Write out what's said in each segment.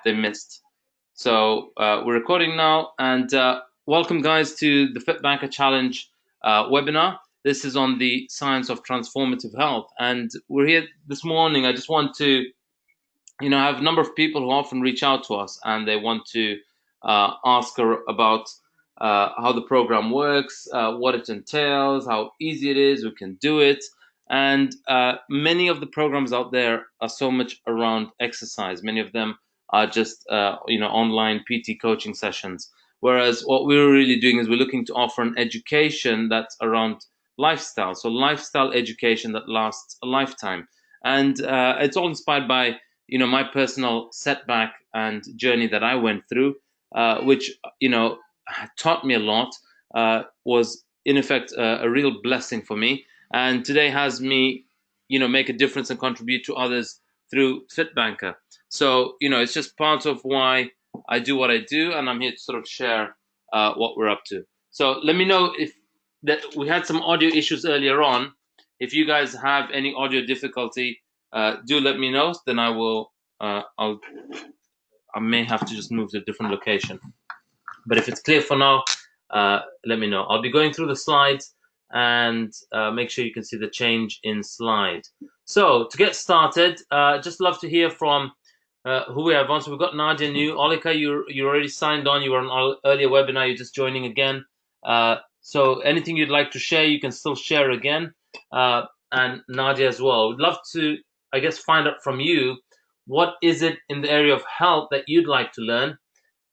they missed. So we're recording now, and welcome guys to the FITBANKER Challenge webinar. This is on the science of transformative health, and we're here this morning. I just want to, have a number of people who often reach out to us, and they want to ask about how the program works, what it entails, how easy it is, who can do it. And many of the programs out there are so much around exercise. Many of them are just online PT coaching sessions. Whereas what we're really doing is we're looking to offer an education that's around lifestyle. So lifestyle education that lasts a lifetime. And it's all inspired by my personal setback and journey that I went through, which taught me a lot. Was in effect a real blessing for me, and today has me, make a difference and contribute to others through FITBANKER. So it's just part of why I do what I do, and I'm here to sort of share what we're up to. So let me know if that we had some audio issues earlier on. If you guys have any audio difficulty, do let me know. Then I will. I may have to just move to a different location. But if it's clear for now, let me know. I'll be going through the slides and make sure you can see the change in slide. So to get started, just love to hear from who we have on. So we've got Nadia new. Olika, you're already signed on. You were on an earlier webinar. You're just joining again. So anything you'd like to share, you can still share again. And Nadia as well. We'd love to, I guess, find out from you, what is it in the area of health that you'd like to learn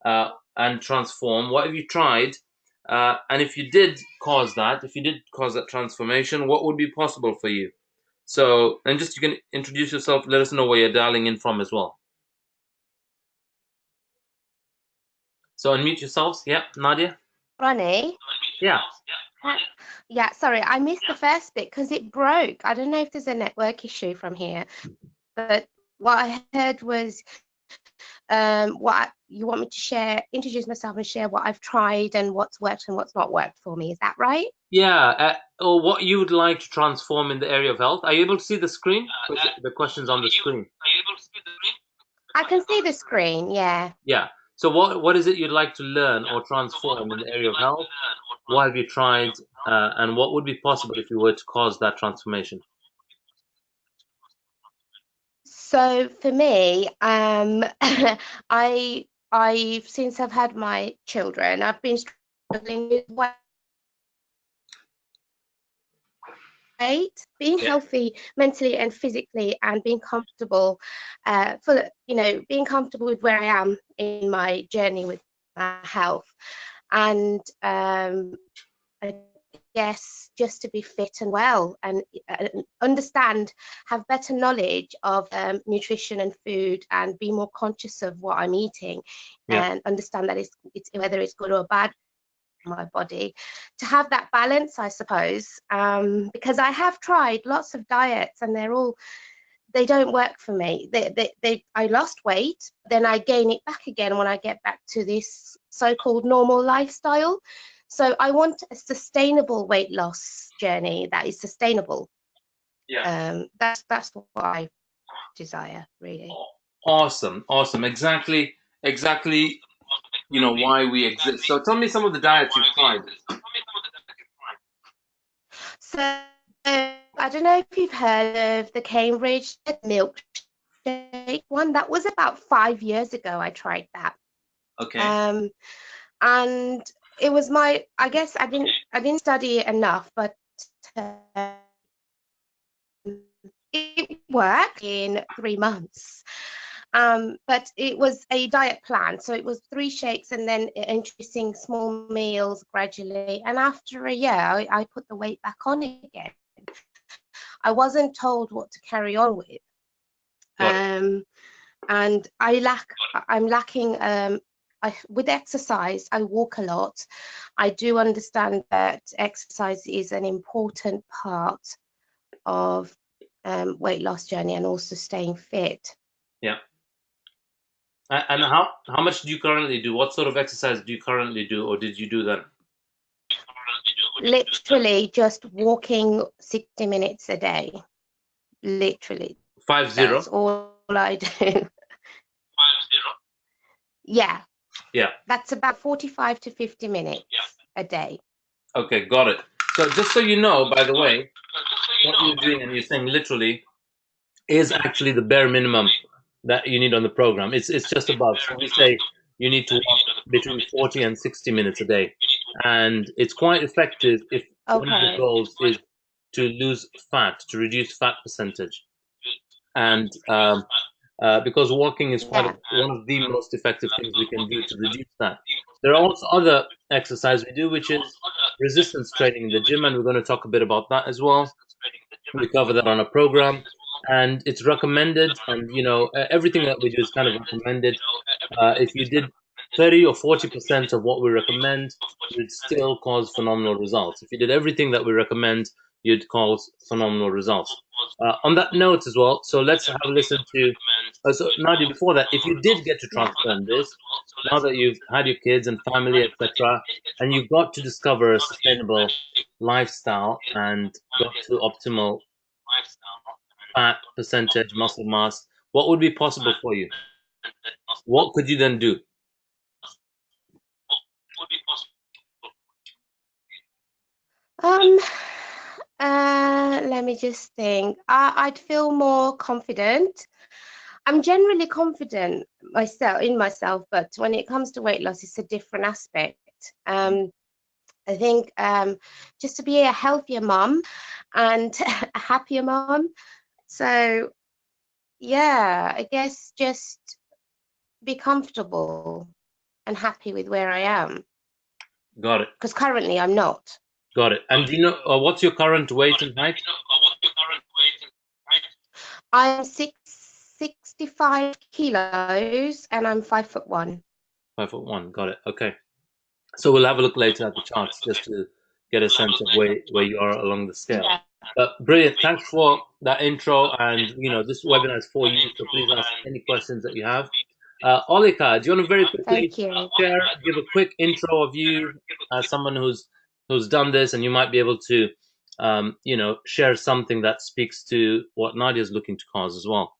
and transform? What have you tried? And if you did cause that transformation, what would be possible for you? So, and just you can introduce yourself, let us know where you're dialing in from as well. So unmute yourselves. Yeah, Nadia? Ronnie? Yeah. Yeah, sorry, I missed the first bit because it broke. I don't know if there's a network issue from here, but what I heard was you want me to share, introduce myself and share what I've tried and what's worked and what's not worked for me. Is that right? Yeah, or what you would like to transform in the area of health. Are you able to see the screen? The question's on the screen. Are you able to see the screen? I can see the screen, yeah. Yeah. So what is it you'd like to learn or transform in the area of health? What have you tried, and what would be possible if you were to cause that transformation? So for me, I've since I've had my children, I've been struggling with weight, being healthy mentally and physically, and being comfortable, being comfortable with where I am in my journey with my health, and I guess just to be fit and well and have better knowledge of nutrition and food, and be more conscious of what I'm eating, and understand that it's whether it's good or bad for my body, to have that balance, I suppose, because I have tried lots of diets and they don't work for me. I lost weight, then I gain it back again when I get back to this so-called normal lifestyle. So I want a sustainable weight loss journey that is sustainable. Yeah. That's what I desire, really. Awesome. Exactly. Why we exist. So tell me some of the diets you've tried. So I don't know if you've heard of the Cambridge milkshake one. That was about 5 years ago. I tried that. Okay. And it was I guess I didn't study it enough, but it worked in 3 months. But it was a diet plan, so it was 3 shakes and then introducing small meals gradually. And after a year, I put the weight back on again. I wasn't told what to carry on with, and I'm lacking. With exercise, I walk a lot. I do understand that exercise is an important part of weight loss journey and also staying fit. Yeah. And how much do you currently do? What sort of exercise do you currently do, or did you do that? Literally just walking 60 minutes a day. Literally. 50. That's all I do. 50. Yeah. Yeah. That's about 45 to 50 minutes a day. Okay, got it. So just so you know, by the way, what you're doing, and you're saying literally, is actually the bare minimum that you need on the program. It's just above. So we say you need to walk between 40 and 60 minutes a day, and it's quite effective if one of your Okay. goals is to lose fat, to reduce fat percentage, and because walking is Yeah. one of the most effective things we can do to reduce that. There are also other exercise we do, which is resistance training in the gym, and we're going to talk a bit about that as well. We cover that on a program, and it's recommended. And everything that we do is kind of recommended. If you did 30 or 40% of what we recommend, you'd still cause phenomenal results. If you did everything that we recommend, you'd cause phenomenal results. On that note as well, so let's have a listen to. So Nadia, before that, if you did get to transform this, now that you've had your kids and family, etc., and you got to discover a sustainable lifestyle and got to optimal fat percentage, muscle mass, what would be possible for you? What could you then do? Um, Let me just think. I'd feel more confident. I'm generally confident in myself, but when it comes to weight loss, it's a different aspect. I think just to be a healthier mum and a happier mum. So yeah, I guess just be comfortable and happy with where I am. Got it. Because currently I'm not. Got it. And do you know what's your current weight and height? I'm 65 kilos and I'm 5'1". 5'1". Got it. Okay. So we'll have a look later at the charts just to get a sense of where you are along the scale. Yeah. But brilliant. Thanks for that intro. And this webinar is for you, so please ask any questions that you have. Olika, do you want to very quickly Thank you. give a quick intro of you as someone who's done this, and you might be able to share something that speaks to what Nadia is looking to cause as well.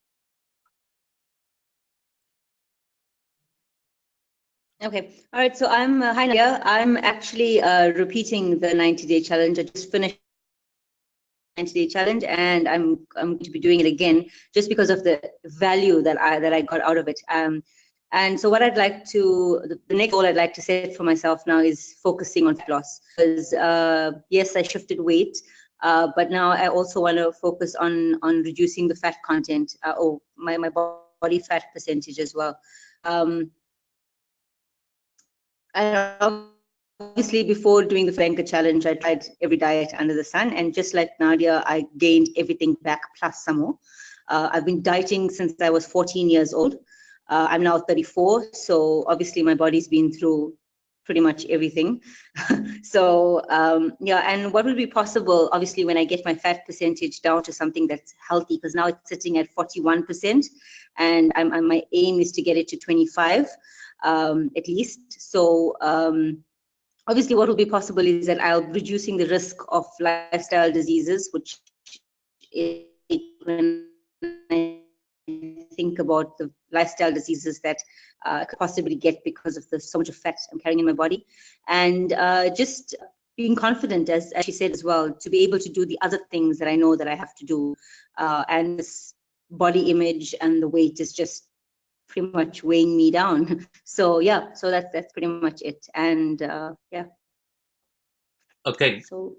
Okay. All right. So I'm hi Nadia. I'm actually repeating the 90-day challenge. I just finished 90-day challenge, and I'm going to be doing it again just because of the value that I got out of it. And so what I'd like to, the next goal I'd like to set for myself now is focusing on fat loss. Because yes, I shifted weight, but now I also want to focus on reducing the fat content or my body fat percentage as well. And obviously, before doing the FITBANKER challenge, I tried every diet under the sun, and just like Nadia, I gained everything back plus some more. I've been dieting since I was 14 years old. I'm now 34, so obviously my body's been through pretty much everything. So yeah, and what will be possible, obviously, when I get my fat percentage down to something that's healthy, because now it's sitting at 41%, and my aim is to get it to 25 at least. So obviously what will be possible is that I'll be reducing the risk of lifestyle diseases, which is when I think about the lifestyle diseases that I could possibly get because of so much of fat I'm carrying in my body. And just being confident, as she said as well, to be able to do the other things that I know that I have to do. And this body image and the weight is just pretty much weighing me down. So yeah, so that's pretty much it. And yeah. Okay. So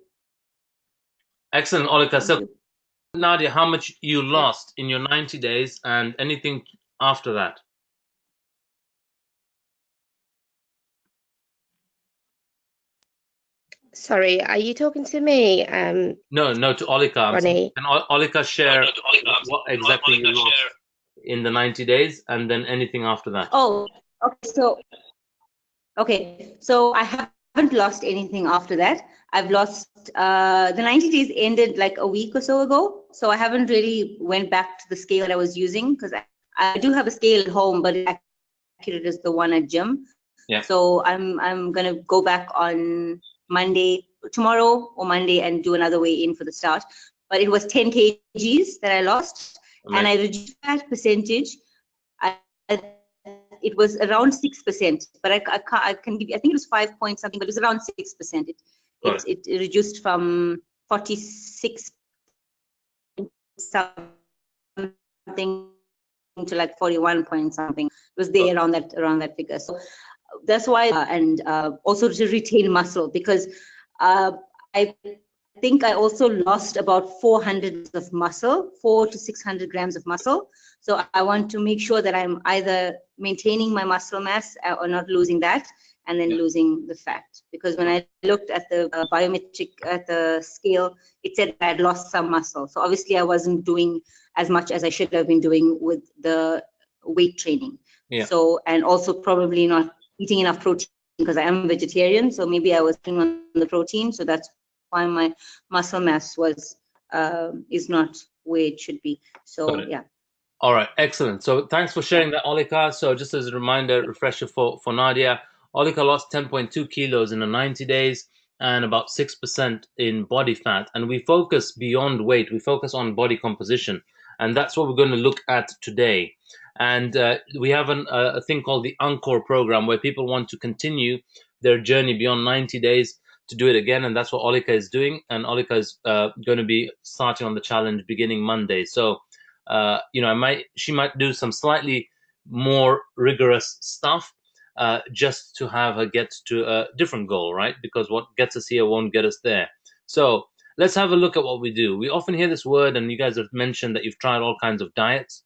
excellent, Olika. So Nadia, how much you lost in your 90 days and anything after that? Sorry, are you talking to me? No, to Olika. Ronnie. Can Olika share what exactly you lost in the 90 days and then anything after that? Oh, okay. So I haven't lost anything after that. I've lost, the 90 days ended like a week or so ago. So I haven't really went back to the scale that I was using, because I do have a scale at home, but it's accurate as the one at gym. Yeah. So I'm gonna go back on tomorrow or Monday, and do another weigh in for the start. But it was 10 kgs that I lost. Amazing. And I reduced that percentage. It it was around 6%, but I can give you, I think it was 5 point something, but it was around 6%. It reduced from 46 something to like 41 point something. It was there around that figure. So that's why, and also to retain muscle, because I think I also lost about 400 of muscle, 400 to 600 grams of muscle. So I want to make sure that I'm either maintaining my muscle mass or not losing that, and then losing the fat. Because when I looked at the biometric at the scale, it said I had lost some muscle. So obviously I wasn't doing as much as I should have been doing with the weight training. So, and also probably not eating enough protein, because I am vegetarian. So maybe I was eating on the protein. So that's why my muscle mass was is not where it should be. So yeah. All right, excellent. So thanks for sharing that, Olika. So just as a reminder, refresher for Nadia, Olika lost 10.2 kilos in the 90 days and about 6% in body fat. And we focus beyond weight. We focus on body composition. And that's what we're going to look at today. And we have a thing called the Encore program, where people want to continue their journey beyond 90 days to do it again. And that's what Olika is doing. And Olika is going to be starting on the challenge beginning Monday. So she might do some slightly more rigorous stuff just to have her get to a different goal, right? Because what gets us here won't get us there. So let's have a look at what we do. We often hear this word, and you guys have mentioned that you've tried all kinds of diets.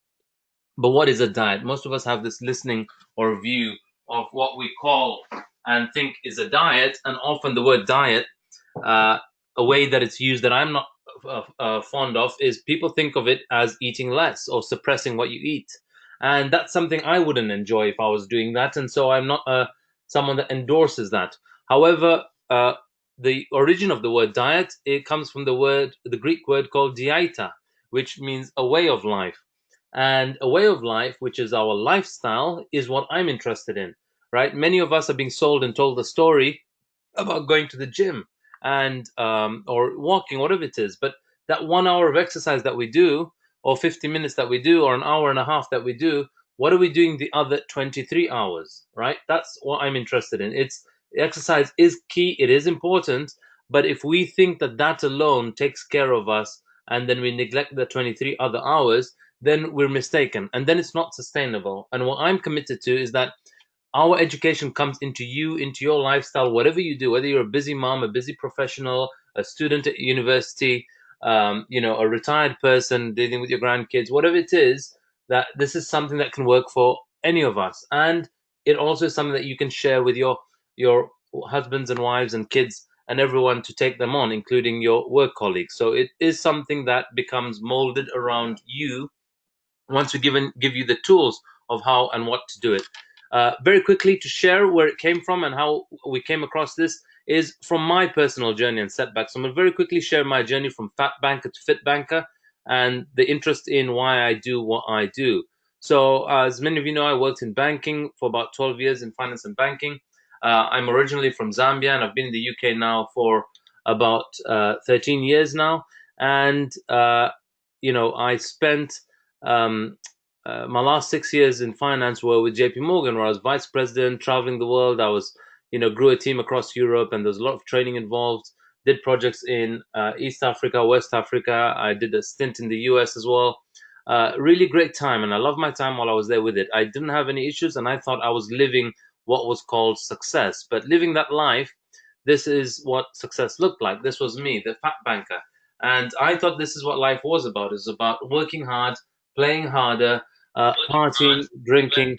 But what is a diet? Most of us have this listening or view of what we call and think is a diet, and often the word diet, a way that it's used that I'm not fond of, is people think of it as eating less or suppressing what you eat, and that's something I wouldn't enjoy if I was doing that, and so I'm not someone that endorses that. However, the origin of the word diet, it comes from the Greek word called dieta, which means a way of life. And a way of life, which is our lifestyle, is what I'm interested in, right? Many of us are being sold and told the story about going to the gym and or walking, whatever it is. But that 1 hour of exercise that we do, or 50 minutes that we do, or an hour and a half that we do, what are we doing the other 23 hours, right? That's what I'm interested in. Exercise is key. It is important. But if we think that that alone takes care of us, and then we neglect the 23 other hours, then we're mistaken. And then it's not sustainable. And what I'm committed to is that our education comes into your lifestyle, whatever you do, whether you're a busy mom, a busy professional, a student at university, a retired person dealing with your grandkids, whatever it is, that this is something that can work for any of us. And it also is something that you can share with your husbands and wives and kids and everyone to take them on, including your work colleagues. So it is something that becomes molded around you once we give you the tools of how and what to do it. Very quickly, to share where it came from and how we came across this is from my personal journey and setbacks. I'm going to very quickly share my journey from FatBanker to FitBanker and the interest in why I do what I do. So as many of you know, I worked in banking for about 12 years in finance and banking. I'm originally from Zambia, and I've been in the UK now for about 13 years now. And, I spent my last 6 years in finance were with JP Morgan, where I was vice president, traveling the world. I was, grew a team across Europe, and there's a lot of training involved. Did projects in East Africa, West Africa. I did a stint in the US as well. Really great time, and I loved my time while I was there with it. I didn't have any issues, and I thought I was living what was called success. But living that life, this is what success looked like. This was me, the fat banker. And I thought this is what life was about. It's about working hard, playing harder, partying, drinking,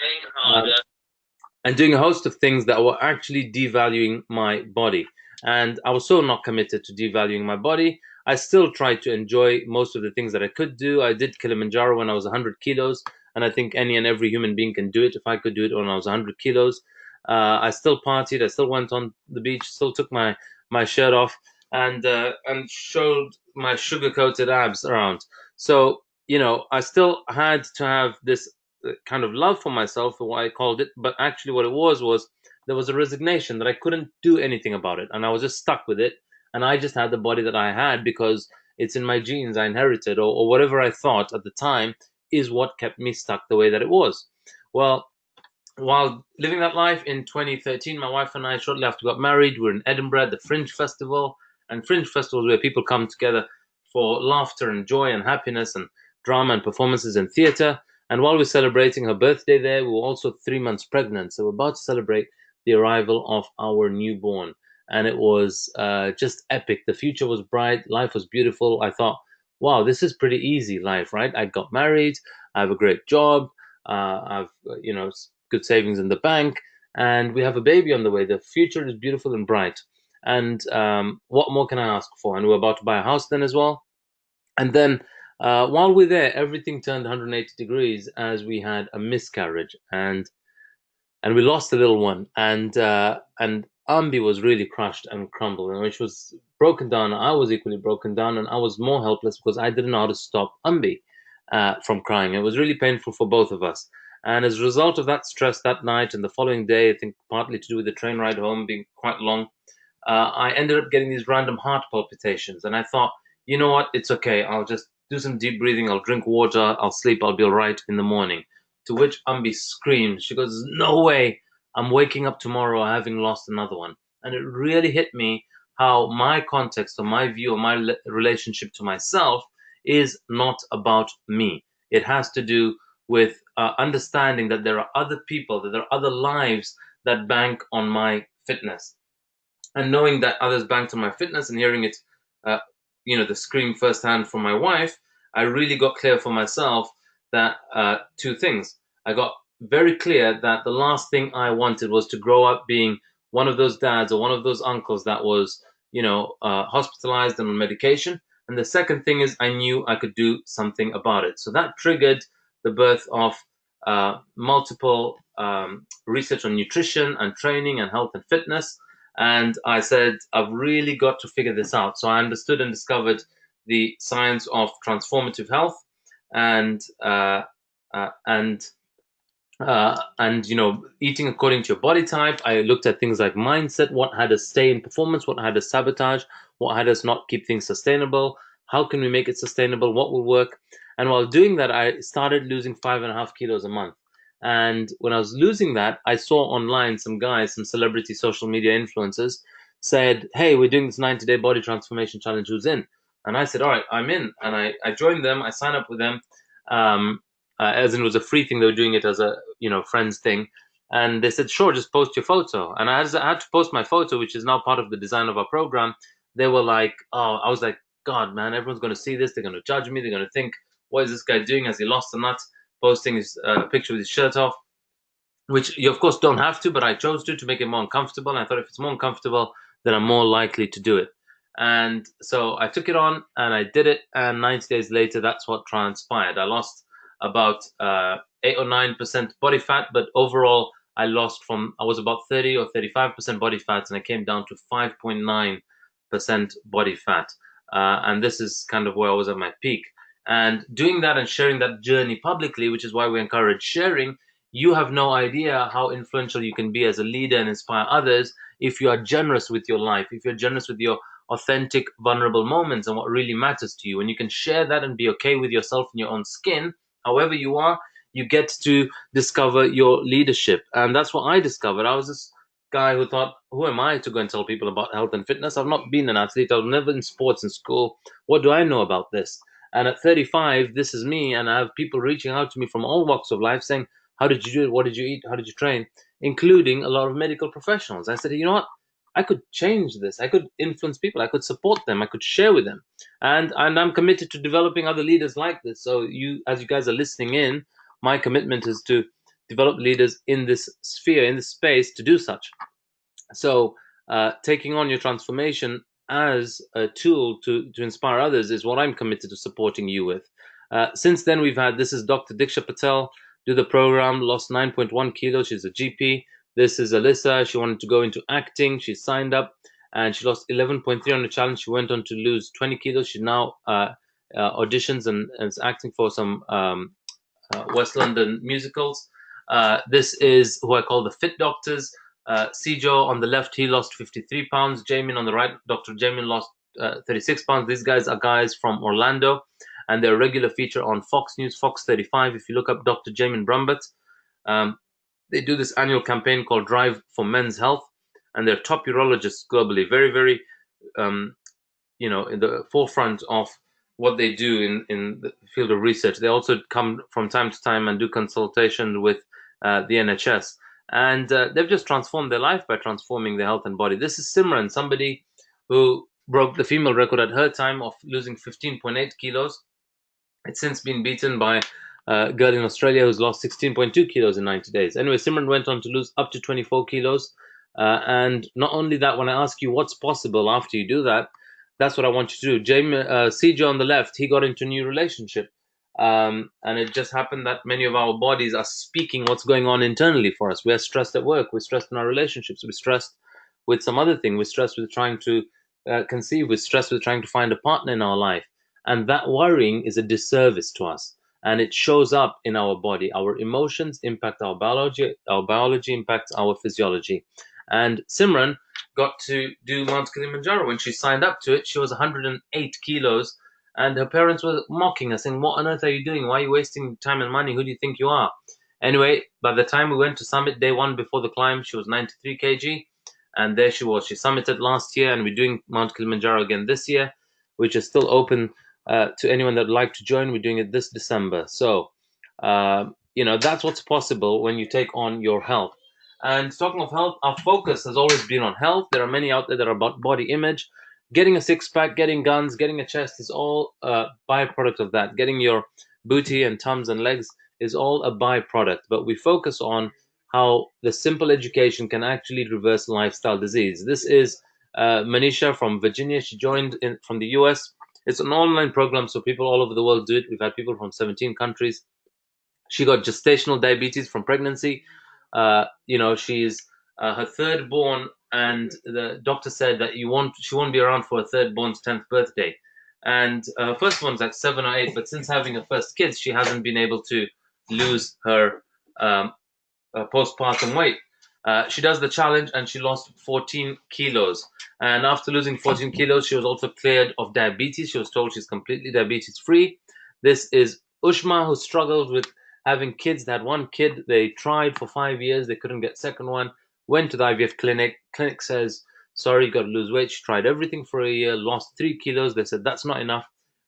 and doing a host of things that were actually devaluing my body. And I was so not committed to devaluing my body. I still tried to enjoy most of the things that I could do. I did Kilimanjaro when I was 100 kilos, and I think any and every human being can do it. If I could do it when I was 100 kilos, I still partied. I still went on the beach, still took my shirt off, and showed my sugar-coated abs around. So, I still had to have this kind of love for myself, for what I called it. But actually what it was there was a resignation that I couldn't do anything about it. And I was just stuck with it. And I just had the body that I had because it's in my genes, I inherited, or whatever I thought at the time is what kept me stuck the way that it was. Well, while living that life in 2013, my wife and I shortly after got married. We were in Edinburgh at the Fringe Festival, and Fringe Festival is where people come together for laughter and joy and happiness and drama and performances and theatre. And while we're celebrating her birthday there, we were also 3 months pregnant. So we're about to celebrate the arrival of our newborn. And it was just epic. The future was bright. Life was beautiful. I thought, wow, this is pretty easy life, right? I got married. I have a great job. I've, good savings in the bank. And we have a baby on the way. The future is beautiful and bright. And what more can I ask for? And we're about to buy a house then as well. And then while we're there, everything turned 180 degrees as we had a miscarriage, and we lost the little one, and Ambi was really crushed and crumbled, and when she was broken down, I was equally broken down, and I was more helpless because I didn't know how to stop Ambi from crying. It was really painful for both of us. And as a result of that stress that night and the following day, I think partly to do with the train ride home being quite long, I ended up getting these random heart palpitations. And I thought, you know what, it's okay. I'll just do some deep breathing. I'll drink water. I'll sleep. I'll be all right in the morning. To which Ambi screamed. She goes, no way. I'm waking up tomorrow having lost another one. And it really hit me how my context or my view or my relationship to myself is not about me. It has to do with understanding that there are other people, that there are other lives that bank on my fitness. And knowing that others banked on my fitness and hearing it, the scream firsthand from my wife, I really got clear for myself that two things. I got very clear that the last thing I wanted was to grow up being one of those dads or one of those uncles that was, hospitalized and on medication. And the second thing is I knew I could do something about it. So that triggered the birth of multiple research on nutrition and training and health and fitness. And I said, I've really got to figure this out. So I understood and discovered the science of transformative health, and eating according to your body type. I looked at things like mindset, what had us stay in performance, what had us sabotage, what had us not keep things sustainable, how can we make it sustainable, what will work. And while doing that, I started losing 5.5 kilos a month. And when I was losing that, I saw online some guys, some celebrity social media influencers said, hey, we're doing this 90-day body transformation challenge, who's in? And I said, all right, I'm in. And I joined them, I signed up with them. As in it was a free thing. They were doing it as a friends thing, and they said, sure, just post your photo. And I had to post my photo, which is now part of the design of our program. They were like, oh, I was like, God, man, everyone's going to see this. They're going to judge me. They're going to think, what is this guy doing? Has he lost a nut? Posting his picture with his shirt off, which you of course don't have to, but I chose to make it more uncomfortable. And I thought if it's more uncomfortable, then I'm more likely to do it. And so I took it on and I did it. And 90 days later, that's what transpired. I lost about 8 or 9% body fat, but overall I was about 30 or 35% body fat, and I came down to 5.9% body fat. And this is kind of where I was at my peak. And doing that and sharing that journey publicly, which is why we encourage sharing, you have no idea how influential you can be as a leader and inspire others if you are generous with your life, if you're generous with your authentic, vulnerable moments and what really matters to you. When you can share that and be okay with yourself in your own skin, however you are, you get to discover your leadership. And that's what I discovered. I was this guy who thought, who am I to go and tell people about health and fitness? I've not been an athlete. I was never in sports in school. What do I know about this? And at 35, this is me. And I have people reaching out to me from all walks of life saying, how did you do it? What did you eat? How did you train? Including a lot of medical professionals. I said, you know what? I could change this. I could influence people. I could support them. I could share with them. And I'm committed to developing other leaders like this. So as you guys are listening in, my commitment is to develop leaders in this sphere, in this space, to do such. So taking on your transformation as a tool to inspire others is what I'm committed to supporting you with. Since then, this is Dr. Diksha Patel, do the program, lost 9.1 kilos. She's a GP. This is Alyssa. She wanted to go into acting. She signed up and she lost 11.3 on the challenge. She went on to lose 20 kilos. She now auditions and is acting for some West London musicals. This is who I call the Fit Doctors. Sijo on the left, he lost 53 pounds. Jamin on the right, Dr. Jamin lost 36 pounds. These guys are guys from Orlando, and they're a regular feature on Fox News, Fox 35. If you look up Dr. Jamin Brumbat, They do this annual campaign called Drive for Men's Health, and they're top urologists globally, very, very, um, in the forefront of what they do in the field of research. They also come from time to time and do consultation with the NHS. And they've just transformed their life by transforming their health and body. This is Simran, somebody who broke the female record at her time of losing 15.8 kilos. It's since been beaten by a girl in Australia who's lost 16.2 kilos in 90 days. Anyway, Simran went on to lose up to 24 kilos. And not only that, when I ask you what's possible after you do that, that's what I want you to do. Jamie, CJ on the left, he got into a new relationship. And it just happened that many of our bodies are speaking what's going on internally for us. We're stressed at work. We're stressed in our relationships. We're stressed with some other thing. We're stressed with trying to conceive. We're stressed with trying to find a partner in our life. And that worrying is a disservice to us. And it shows up in our body. Our emotions impact our biology impacts our physiology. And Simran got to do Mount Kilimanjaro. When she signed up to it, she was 108 kilos. And her parents were mocking her, saying, "What on earth are you doing? Why are you wasting time and money? Who do you think you are?" Anyway, by the time we went to summit day one before the climb, she was 93 kg. And there she was. She summited last year, and we're doing Mount Kilimanjaro again this year, which is still open to anyone that would like to join. We're doing it this December. So, that's what's possible when you take on your health. And talking of health, our focus has always been on health. There are many out there that are about body image. Getting a six-pack, getting guns, getting a chest is all a byproduct of that. Getting your booty and tums and legs is all a byproduct. But we focus on how the simple education can actually reverse lifestyle disease. This is Manisha from Virginia. She joined from the US. It's an online program, so people all over the world do it. We've had people from 17 countries. She got gestational diabetes from pregnancy. She's her third born, and the doctor said that she won't be around for her third born's 10th birthday. And her first one's like 7 or 8, but since having her first kids, she hasn't been able to lose her postpartum weight. She does the challenge and she lost 14 kilos. And after losing 14 kilos, she was also cleared of diabetes. She was told she's completely diabetes free. This is Ushma, who struggled with having kids. They had one kid. They tried for 5 years. They couldn't get second one. Went to the IVF clinic. Clinic says, sorry, you got to lose weight. She tried everything for a year, lost 3 kilos. They said, that's not enough.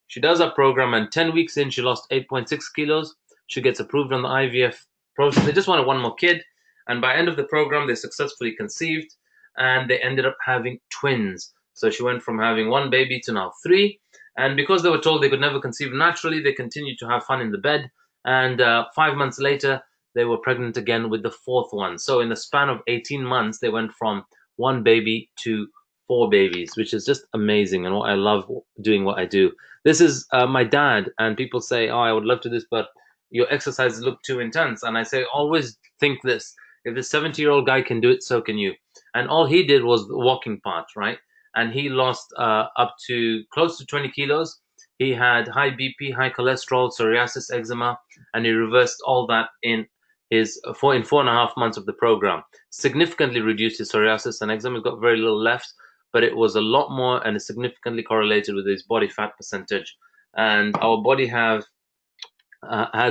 She does her program, and 10 weeks in, she lost 8.6 kilos. She gets approved on the IVF process. They just wanted one more kid. And by end of the program, they successfully conceived, and they ended up having twins. So she went from having one baby to now 3. And because they were told they could never conceive naturally, they continued to have fun in the bed. And 5 months later, they were pregnant again with the 4th one. So in the span of 18 months, they went from 1 baby to 4 babies, which is just amazing. And what I love doing what I do. This is my dad, and people say, oh, I would love to do this, but your exercises look too intense. And I say, always think this. If this 70-year-old guy can do it, so can you. And all he did was the walking part, right? And he lost up to close to 20 kilos. He had high BP, high cholesterol, psoriasis, eczema, and he reversed all that in 4.5 months of the program. Significantly reduced his psoriasis and eczema. He's got very little left, but it was a lot more and is significantly correlated with his body fat percentage. And our body has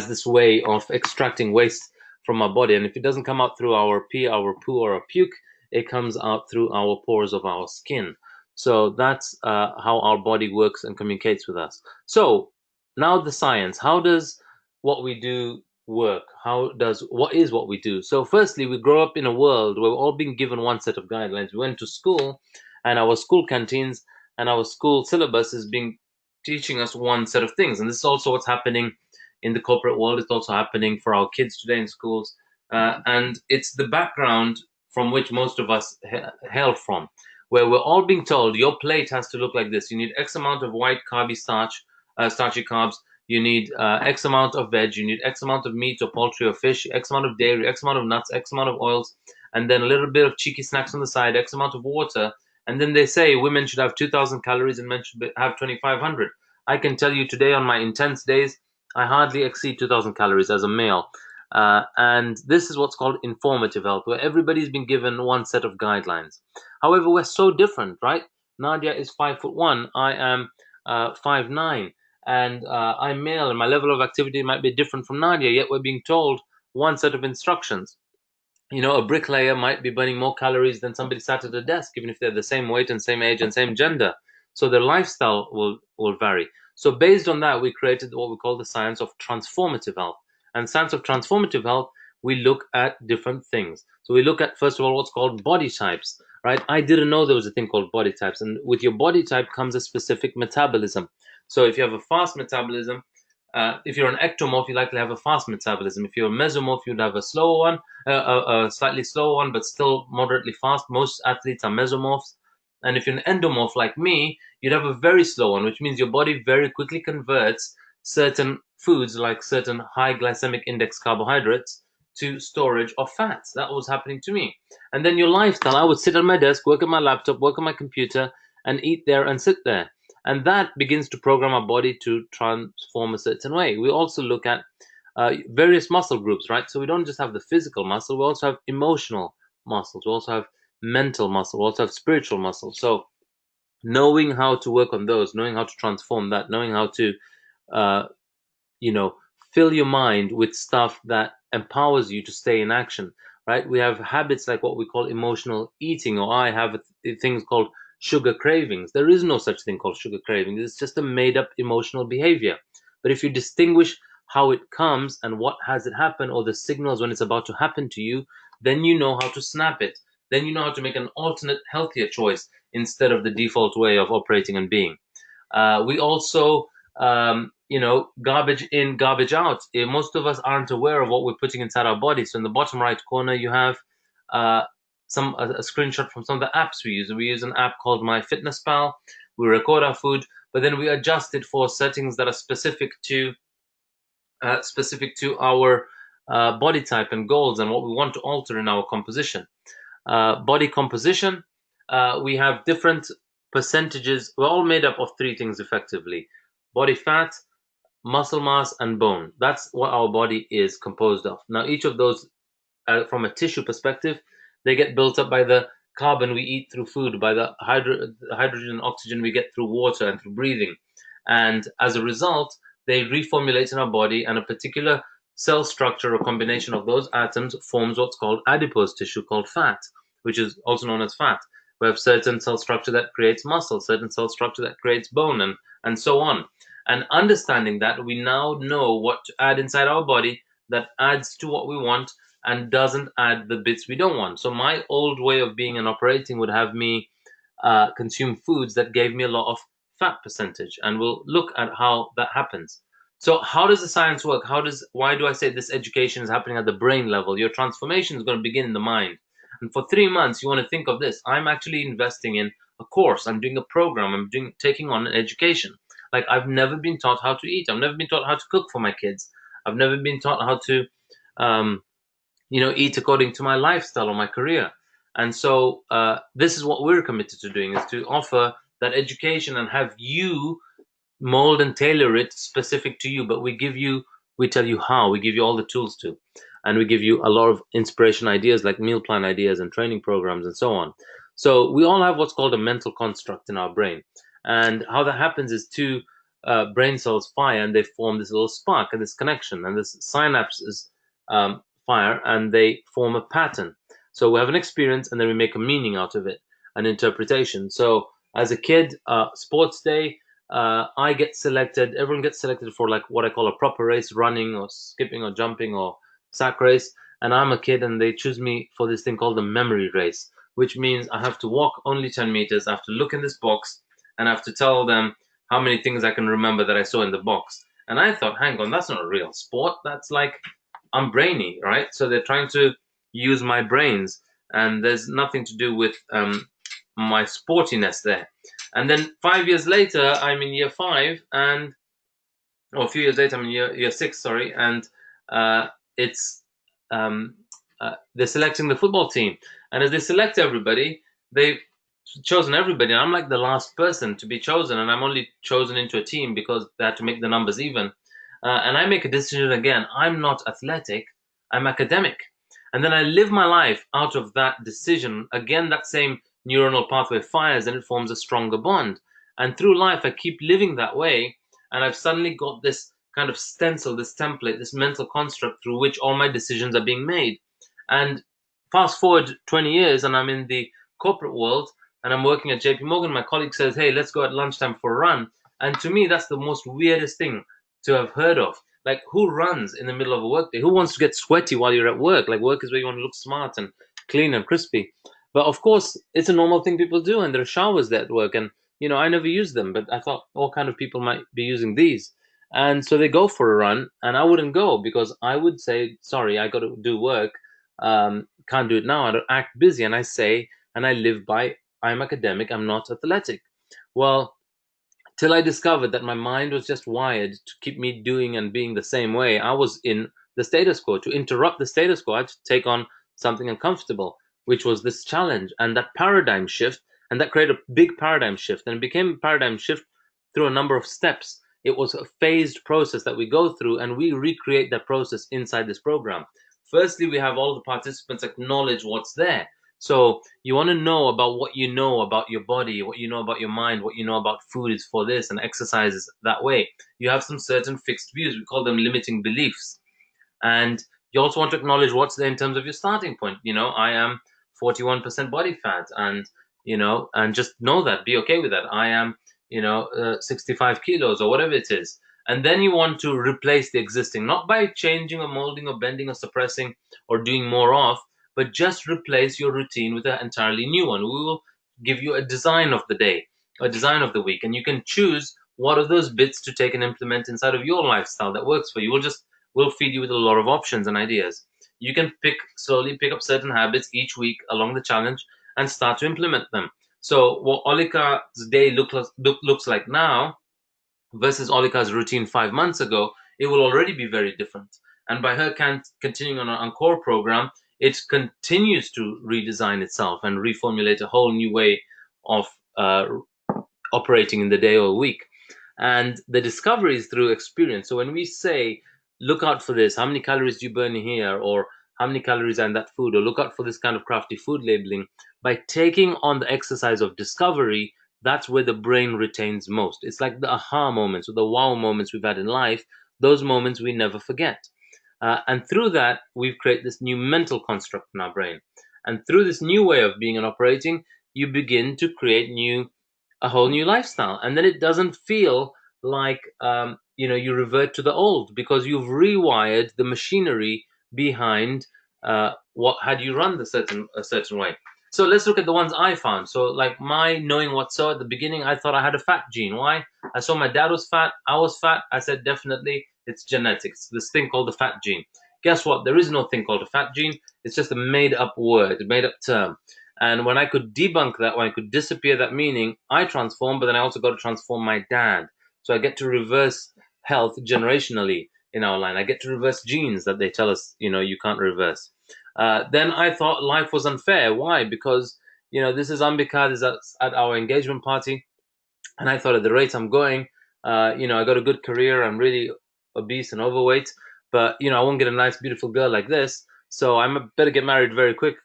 this way of extracting waste from our body, and if it doesn't come out through our pee, our poo, or our puke, it comes out through our pores of our skin. So that's how our body works and communicates with us. So now the science. How does what we do work? What is what we do? So firstly, we grow up in a world where we're all being given one set of guidelines. We went to school, and our school canteens and our school syllabus is being teaching us one set of things. And this is also what's happening in the corporate world. It's also happening for our kids today in schools. And it's the background from which most of us hail from, where we're all being told your plate has to look like this. You need X amount of white carby starchy carbs. You need X amount of veg. You need X amount of meat or poultry or fish, X amount of dairy, X amount of nuts, X amount of oils, and then a little bit of cheeky snacks on the side, X amount of water. And then they say women should have 2,000 calories and men should have 2,500. I can tell you today on my intense days, I hardly exceed 2,000 calories as a male. And this is what's called informative health, where everybody's been given one set of guidelines. However, we're so different, right? Nadia is 5'1". I am 5'9", and I'm male, and my level of activity might be different from Nadia. Yet we're being told one set of instructions. a bricklayer might be burning more calories than somebody sat at a desk, even if they're the same weight and same age and same gender. So their lifestyle will vary. So based on that, we created what we call the science of transformative health. And science of transformative health, we look at different things. So we look at, first of all, what's called body types, right? I didn't know there was a thing called body types. And with your body type comes a specific metabolism. So if you have a fast metabolism, if you're an ectomorph, you likely have a fast metabolism. If you're a mesomorph, you'd have a slower one, a slightly slower one, but still moderately fast. Most athletes are mesomorphs. And if you're an endomorph like me, you'd have a very slow one, which means your body very quickly converts certain foods, like certain high glycemic index carbohydrates, to storage of fats. That was happening to me. And then your lifestyle, I would sit at my desk, work at my laptop, work on my computer, and eat there and sit there. And that begins to program our body to transform a certain way. We also look at various muscle groups, right? So we don't just have the physical muscle, we also have emotional muscles, we also have mental muscle, we also have spiritual muscle. So knowing how to work on those, knowing how to transform that, knowing how to, uh, fill your mind with stuff that empowers you to stay in action, right? We have habits like what we call emotional eating, or I have things called sugar cravings. There is no such thing called sugar cravings. It's just a made up emotional behavior. But if you distinguish how it comes and what has it happen, or the signals when it's about to happen to you, then you know how to snap it. Then you know how to make an alternate, healthier choice instead of the default way of operating and being. We also, garbage in, garbage out. Most of us aren't aware of what we're putting inside our body. So in the bottom right corner, you have a screenshot from some of the apps we use. We use an app called MyFitnessPal. We record our food, but then we adjust it for settings that are specific to our body type and goals and what we want to alter in our composition. Body composition, we have different percentages. We're all made up of three things effectively: body fat, muscle mass, and bone. That's what our body is composed of. Now, each of those, from a tissue perspective, they get built up by the carbon we eat through food, by the hydrogen and oxygen we get through water and through breathing. And as a result, they reformulate in our body, and a particular cell structure or combination of those atoms forms what's called adipose tissue, called fat, which is also known as fat. We have certain cell structure that creates muscle, certain cell structure that creates bone, and so on. And understanding that, we now know what to add inside our body that adds to what we want and doesn't add the bits we don't want. So my old way of being and operating would have me consume foods that gave me a lot of fat percentage, and we'll look at how that happens. So how does the science work? Why do I say this education is happening at the brain level? Your transformation is going to begin in the mind. And for 3 months, you want to think of this: I'm actually investing in a course, I'm doing a program, taking on an education. Like, I've never been taught how to eat, I've never been taught how to cook for my kids, I've never been taught how to eat according to my lifestyle or my career. And so this is what we're committed to doing, is to offer that education and have you mold and tailor it specific to you. But we tell you how, we give you all the tools to, and we give you a lot of inspiration ideas, like meal plan ideas and training programs and so on. So we all have what's called a mental construct in our brain. And how that happens is two brain cells fire, and they form this little spark and this connection, and this synapse is fire, and they form a pattern. So we have an experience, and then we make a meaning out of it, an interpretation. So as a kid, sports day, I get selected, everyone gets selected for like what I call a proper race, running or skipping or jumping or sack race. And I'm a kid, and they choose me for this thing called the memory race, which means I have to walk only 10 meters. I have to look in this box, and I have to tell them how many things I can remember that I saw in the box. And I thought, hang on, that's not a real sport. That's like, I'm brainy, right? So they're trying to use my brains, and there's nothing to do with my sportiness there. And then 5 years later, I'm in year 5, or a few years later, I'm in year 6, sorry, and it's they're selecting the football team. And as they select everybody, they've chosen everybody. I'm like the last person to be chosen, and I'm only chosen into a team because they had to make the numbers even. And I make a decision again. I'm not athletic, I'm academic. And then I live my life out of that decision. Again, that same neuronal pathway fires, and it forms a stronger bond. And through life, I keep living that way. And I've suddenly got this kind of stencil, this template, this mental construct through which all my decisions are being made. And fast forward 20 years and I'm in the corporate world and I'm working at JP Morgan. My colleague says, hey, let's go at lunchtime for a run. And to me, that's the most weirdest thing to have heard of. Like, who runs in the middle of a workday? Who wants to get sweaty while you're at work? Like, work is where you want to look smart and clean and crispy. But of course, it's a normal thing people do, and there are showers there at work. And, I never use them, but I thought all kind of people might be using these. And so they go for a run, and I wouldn't go because I would say, sorry, I got to do work. Can't do it now. I don't act busy. And I say, and I live by, I'm academic, I'm not athletic. Well, till I discovered that my mind was just wired to keep me doing and being the same way. I was in the status quo. To interrupt the status quo, I had to take on something uncomfortable, which was this challenge and that paradigm shift. And that created a big paradigm shift. And it became a paradigm shift through a number of steps. It was a phased process that we go through, and we recreate that process inside this program. Firstly, we have all the participants acknowledge what's there. So you want to know about what you know about your body, what you know about your mind, what you know about food is for this, and exercise is that way. You have some certain fixed views. We call them limiting beliefs. And you also want to acknowledge what's there in terms of your starting point. I am 41% body fat, and and just know that, be okay with that. I am 65 kilos or whatever it is. And then you want to replace the existing, not by changing or molding or bending or suppressing or doing more of, but just replace your routine with an entirely new one. We will give you a design of the day, a design of the week, and you can choose what of those bits to take and implement inside of your lifestyle that works for you. We'll feed you with a lot of options and ideas. You can slowly pick up certain habits each week along the challenge and start to implement them. So what Olika's day looks like now versus Olika's routine 5 months ago, it will already be very different. And by her continuing on our Encore program, it continues to redesign itself and reformulate a whole new way of operating in the day or week. And the discovery is through experience. So when we say, look out for this, how many calories do you burn here, or how many calories are in that food, or look out for this kind of crafty food labeling, by taking on the exercise of discovery, that's where the brain retains most. It's like the aha moments or the wow moments we've had in life. Those moments we never forget. And through that, we've created this new mental construct in our brain. And through this new way of being and operating, you begin to create a whole new lifestyle. And then it doesn't feel like you revert to the old, because you've rewired the machinery behind what had you run a certain way. So let's look at the ones I found. So like my knowing what's so at the beginning, I thought I had a fat gene. Why? I saw my dad was fat, I was fat. I said, definitely it's genetics, this thing called the fat gene. Guess what? There is no thing called a fat gene. It's just a made up word, a made up term. And when I could debunk that, when I could disappear that meaning, I transform, but then I also got to transform my dad. So I get to reverse health generationally in our line. I get to reverse genes that they tell us, you can't reverse. Then I thought life was unfair. Why? Because, this is Ambika, this is at our engagement party. And I thought at the rate I'm going, I got a good career. I'm really obese and overweight, but, I won't get a nice, beautiful girl like this. So I better get married very quick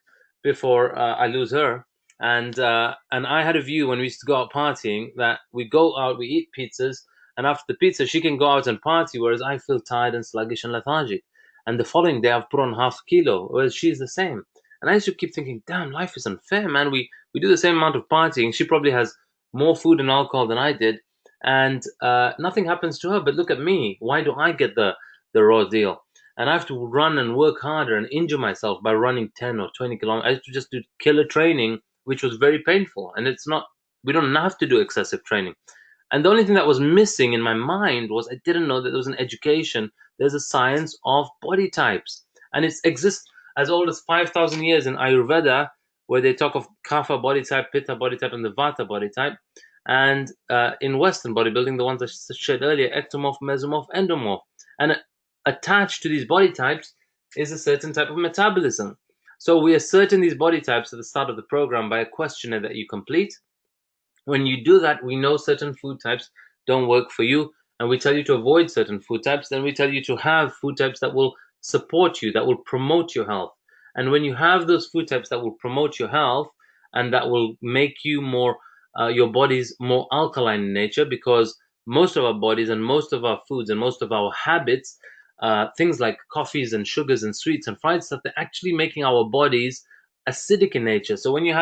before I lose her. And I had a view when we used to go out partying that we go out, we eat pizzas, and after the pizza, she can go out and party, whereas I feel tired and sluggish and lethargic. And the following day, I've put on half a kilo, whereas she's the same. And I used to keep thinking, damn, life is unfair, man. We do the same amount of partying. She probably has more food and alcohol than I did, and nothing happens to her. But look at me. Why do I get the raw deal? And I have to run and work harder and injure myself by running 10 or 20 kilometers. I used to just do killer training, which was very painful. And we don't have to do excessive training. And the only thing that was missing in my mind was I didn't know that there was an education. There's a science of body types. And it exists as old as 5,000 years in Ayurveda, where they talk of Kapha body type, Pitta body type, and the Vata body type. And in Western bodybuilding, the ones I shared earlier, ectomorph, mesomorph, endomorph. And attached to these body types is a certain type of metabolism. So we ascertain these body types at the start of the program by a questionnaire that you complete. When you do that, we know certain food types don't work for you, and we tell you to avoid certain food types. Then we tell you to have food types that will support you, that will promote your health. And when you have those food types that will promote your health and that will make you more, your body's more alkaline in nature, because most of our bodies and most of our foods and most of our habits, things like coffees and sugars and sweets and fried stuff, they're actually making our bodies acidic in nature. So when you're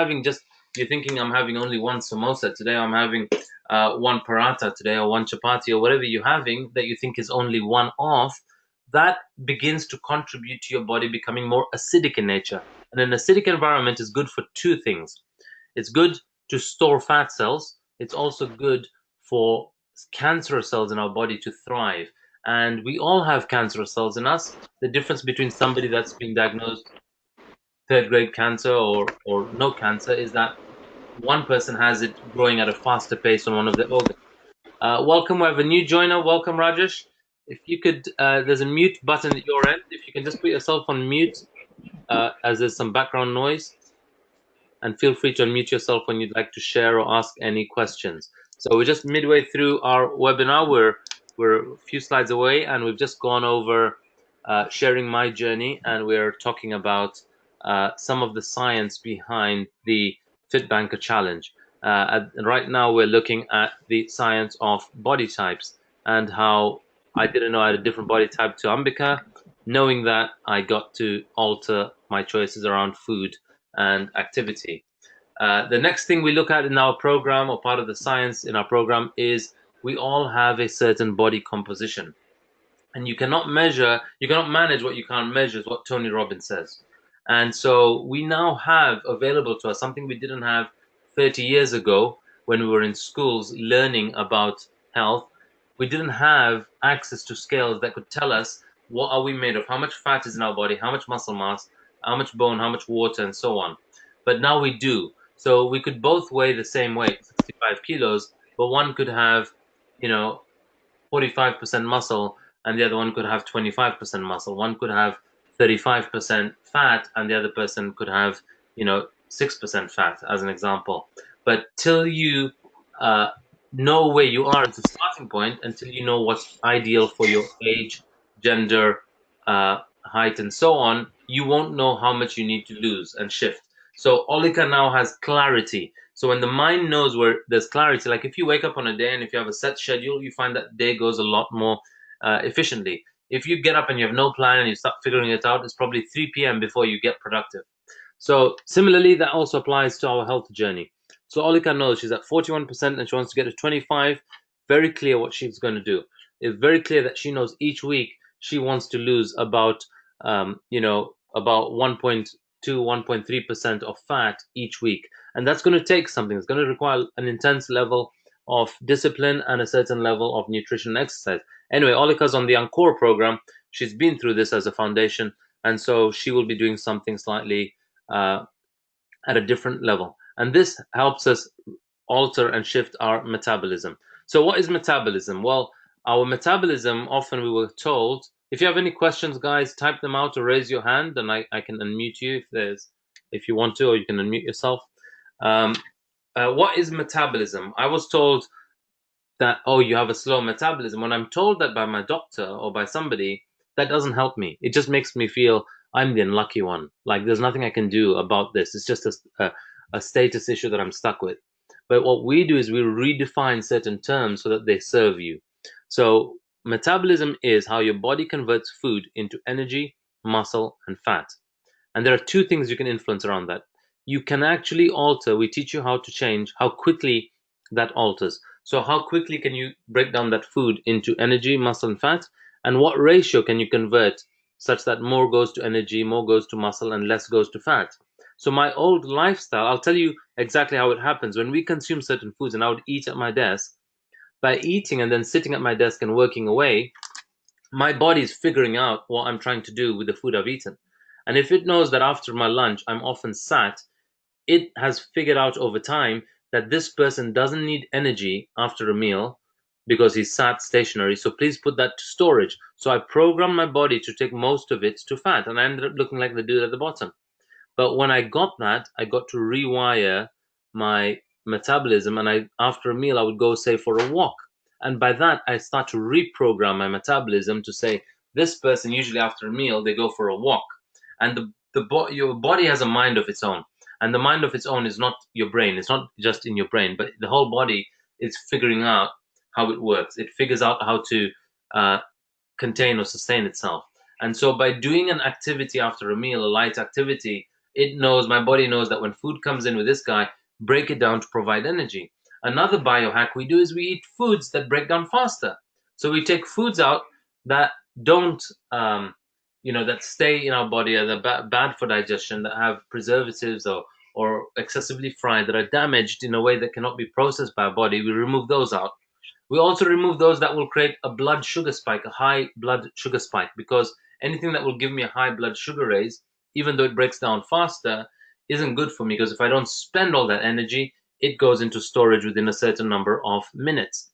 thinking, I'm having only one samosa today, I'm having one paratha today, or one chapati, or whatever you're having that you think is only one off, that begins to contribute to your body becoming more acidic in nature. And an acidic environment is good for two things. It's good to store fat cells. It's also good for cancerous cells in our body to thrive. And we all have cancerous cells in us. The difference between somebody that's been diagnosed third grade cancer or no cancer is that one person has it growing at a faster pace on one of the organs. Welcome, we have a new joiner. Welcome, Rajesh. If you could, there's a mute button at your end. If you can just put yourself on mute, as there's some background noise, and feel free to unmute yourself when you'd like to share or ask any questions. So we're just midway through our webinar. We're a few slides away, and we've just gone over sharing my journey, and we're talking about some of the science behind the FITBANKER challenge. Right now, we're looking at the science of body types and how I didn't know I had a different body type to Ambika. Knowing that, I got to alter my choices around food and activity. The next thing we look at in our program, or part of the science in our program, is we all have a certain body composition. And you cannot manage what you can't measure, is what Tony Robbins says. And so we now have available to us something we didn't have 30 years ago when we were in schools learning about health. We didn't have access to scales that could tell us what are we made of, how much fat is in our body, how much muscle mass, how much bone, how much water, and so on. But now we do. So we could both weigh the same weight, 65 kilos, but one could have, 45% muscle, and the other one could have 25% muscle. One could have 35% fat, and the other person could have, 6% fat, as an example. But till you know where you are as a starting point, until you know what's ideal for your age, gender, height, and so on, you won't know how much you need to lose and shift. So Olika now has clarity. So when the mind knows where there's clarity, like if you wake up on a day and if you have a set schedule, you find that day goes a lot more efficiently. If you get up and you have no plan and you start figuring it out, it's probably 3 p.m. before you get productive. So similarly, that also applies to our health journey. So Olika knows she's at 41% and she wants to get to 25. Very clear what she's going to do. It's very clear that she knows each week she wants to lose about, about 1.2, 1.3% of fat each week. And that's going to take something. It's going to require an intense level of discipline and a certain level of nutrition and exercise. Anyway, Olika's on the Encore program. She's been through this as a foundation. And so she will be doing something slightly at a different level. And this helps us alter and shift our metabolism. So what is metabolism? Well, our metabolism, often we were told, if you have any questions, guys, type them out or raise your hand, and I can unmute you if you want to, or you can unmute yourself. What is metabolism? I was told that, oh, you have a slow metabolism. When I'm told that by my doctor or by somebody, that doesn't help me. It just makes me feel I'm the unlucky one. Like there's nothing I can do about this. It's just a status issue that I'm stuck with. But what we do is we redefine certain terms so that they serve you. So metabolism is how your body converts food into energy, muscle, and fat. And there are two things you can influence around that. You can actually alter, we teach you how to change, how quickly that alters. So how quickly can you break down that food into energy, muscle, and fat? And what ratio can you convert such that more goes to energy, more goes to muscle, and less goes to fat? So my old lifestyle, I'll tell you exactly how it happens. When we consume certain foods, and I would eat at my desk, by eating and then sitting at my desk and working away, my body is figuring out what I'm trying to do with the food I've eaten. And if it knows that after my lunch I'm often sat, it has figured out over time that this person doesn't need energy after a meal because he's sat stationary. So please put that to storage. So I programmed my body to take most of it to fat, and I ended up looking like the dude at the bottom. But when I got that, I got to rewire my metabolism, and after a meal I would go, say, for a walk. And by that, I start to reprogram my metabolism to say, this person usually after a meal they go for a walk. And your body has a mind of its own, and the mind of its own is not your brain. It's not just in your brain, but the whole body is figuring out how it works. It figures out how to contain or sustain itself. And so by doing an activity after a meal, a light activity, It knows, my body knows that when food comes in with this guy, break it down to provide energy. Another biohack we do is we eat foods that break down faster. So we take foods out that don't, that stay in our body, that are bad for digestion, that have preservatives or excessively fried, that are damaged in a way that cannot be processed by our body. We remove those out. We also remove those that will create a blood sugar spike, a high blood sugar spike, because anything that will give me a high blood sugar raise, even though it breaks down faster, isn't good for me, because if I don't spend all that energy, it goes into storage within a certain number of minutes.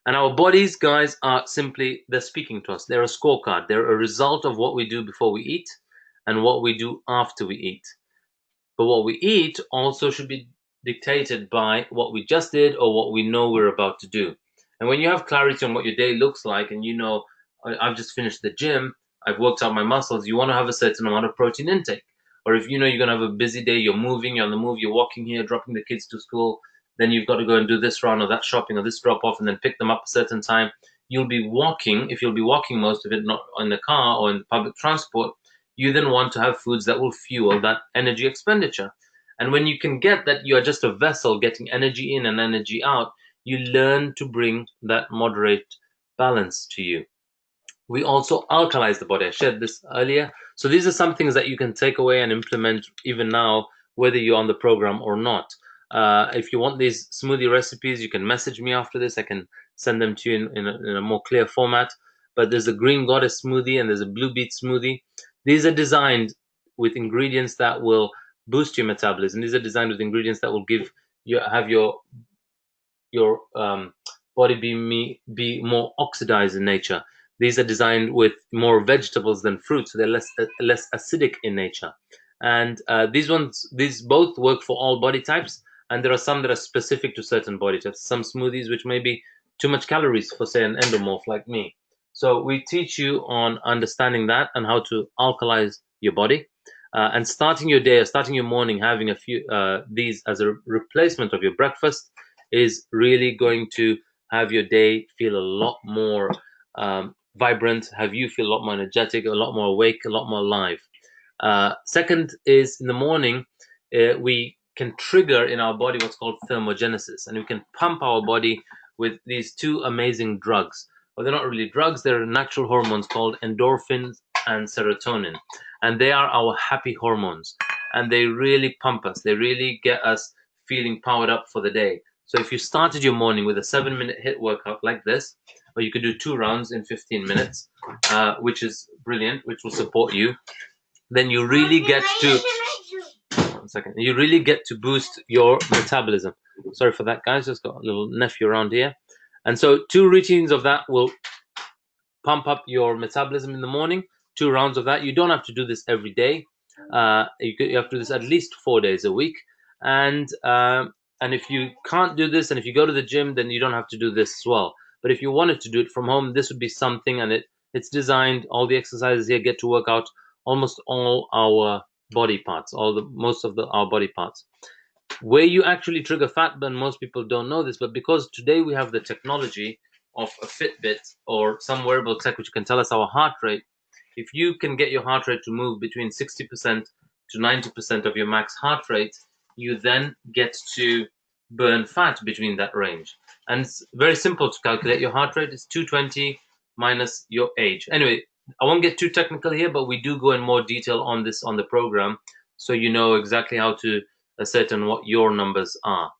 And our bodies, guys, are simply, they're speaking to us. They're a scorecard. They're a result of what we do before we eat and what we do after we eat. But what we eat also should be dictated by what we just did or what we know we're about to do. And when you have clarity on what your day looks like, and you know, I've just finished the gym, I've worked out my muscles, you want to have a certain amount of protein intake. Or if you know you're going to have a busy day, you're moving, you're on the move, you're walking here, dropping the kids to school, then you've got to go and do this run or that shopping or this drop off and then pick them up a certain time. You'll be walking, if you'll be walking most of it, not in the car or in the public transport, you then want to have foods that will fuel that energy expenditure. And when you can get that you are just a vessel getting energy in and energy out, you learn to bring that moderate balance to you. We also alkalize the body. I shared this earlier. So these are some things that you can take away and implement even now, whether you're on the program or not. If you want these smoothie recipes, you can message me after this. I can send them to you in a more clear format. But there's a green goddess smoothie and there's a blue beet smoothie. These are designed with ingredients that will boost your metabolism. These are designed with ingredients that will have your body be more oxidized in nature. These are designed with more vegetables than fruit, so they're less acidic in nature. And these both work for all body types, and there are some that are specific to certain body types. Some smoothies which may be too much calories for, say, an endomorph like me. So we teach you on understanding that and how to alkalize your body. And starting your day or starting your morning having a few these as a replacement of your breakfast is really going to have your day feel a lot more vibrant, have you feel a lot more energetic, a lot more awake, a lot more alive. Second is in the morning, we can trigger in our body what's called thermogenesis, and we can pump our body with these two amazing drugs. Well, they're not really drugs, they're natural hormones called endorphins and serotonin. And they are our happy hormones. And they really pump us. They really get us feeling powered up for the day. So if you started your morning with a 7-minute HIIT workout like this, or you could do 2 rounds in 15 minutes, which is brilliant, which will support you, then you really get to, you really get to boost your metabolism. Sorry for that, guys, just got a little nephew around here. And so 2 routines of that will pump up your metabolism in the morning. 2 rounds of that. You don't have to do this every day. You have to do this at least 4 days a week. And if you can't do this, and if you go to the gym, then you don't have to do this as well. But if you wanted to do it from home, this would be something, and it's designed. All the exercises here get to work out almost all our body parts, most of our body parts. Where you actually trigger fat burn, most people don't know this, but because today we have the technology of a Fitbit or some wearable tech which can tell us our heart rate, if you can get your heart rate to move between 60% to 90% of your max heart rate, you then get to burn fat between that range. And it's very simple to calculate your heart rate. It's 220 minus your age. Anyway, I won't get too technical here, but we do go in more detail on this on the program, so you know exactly how to ascertain what your numbers are.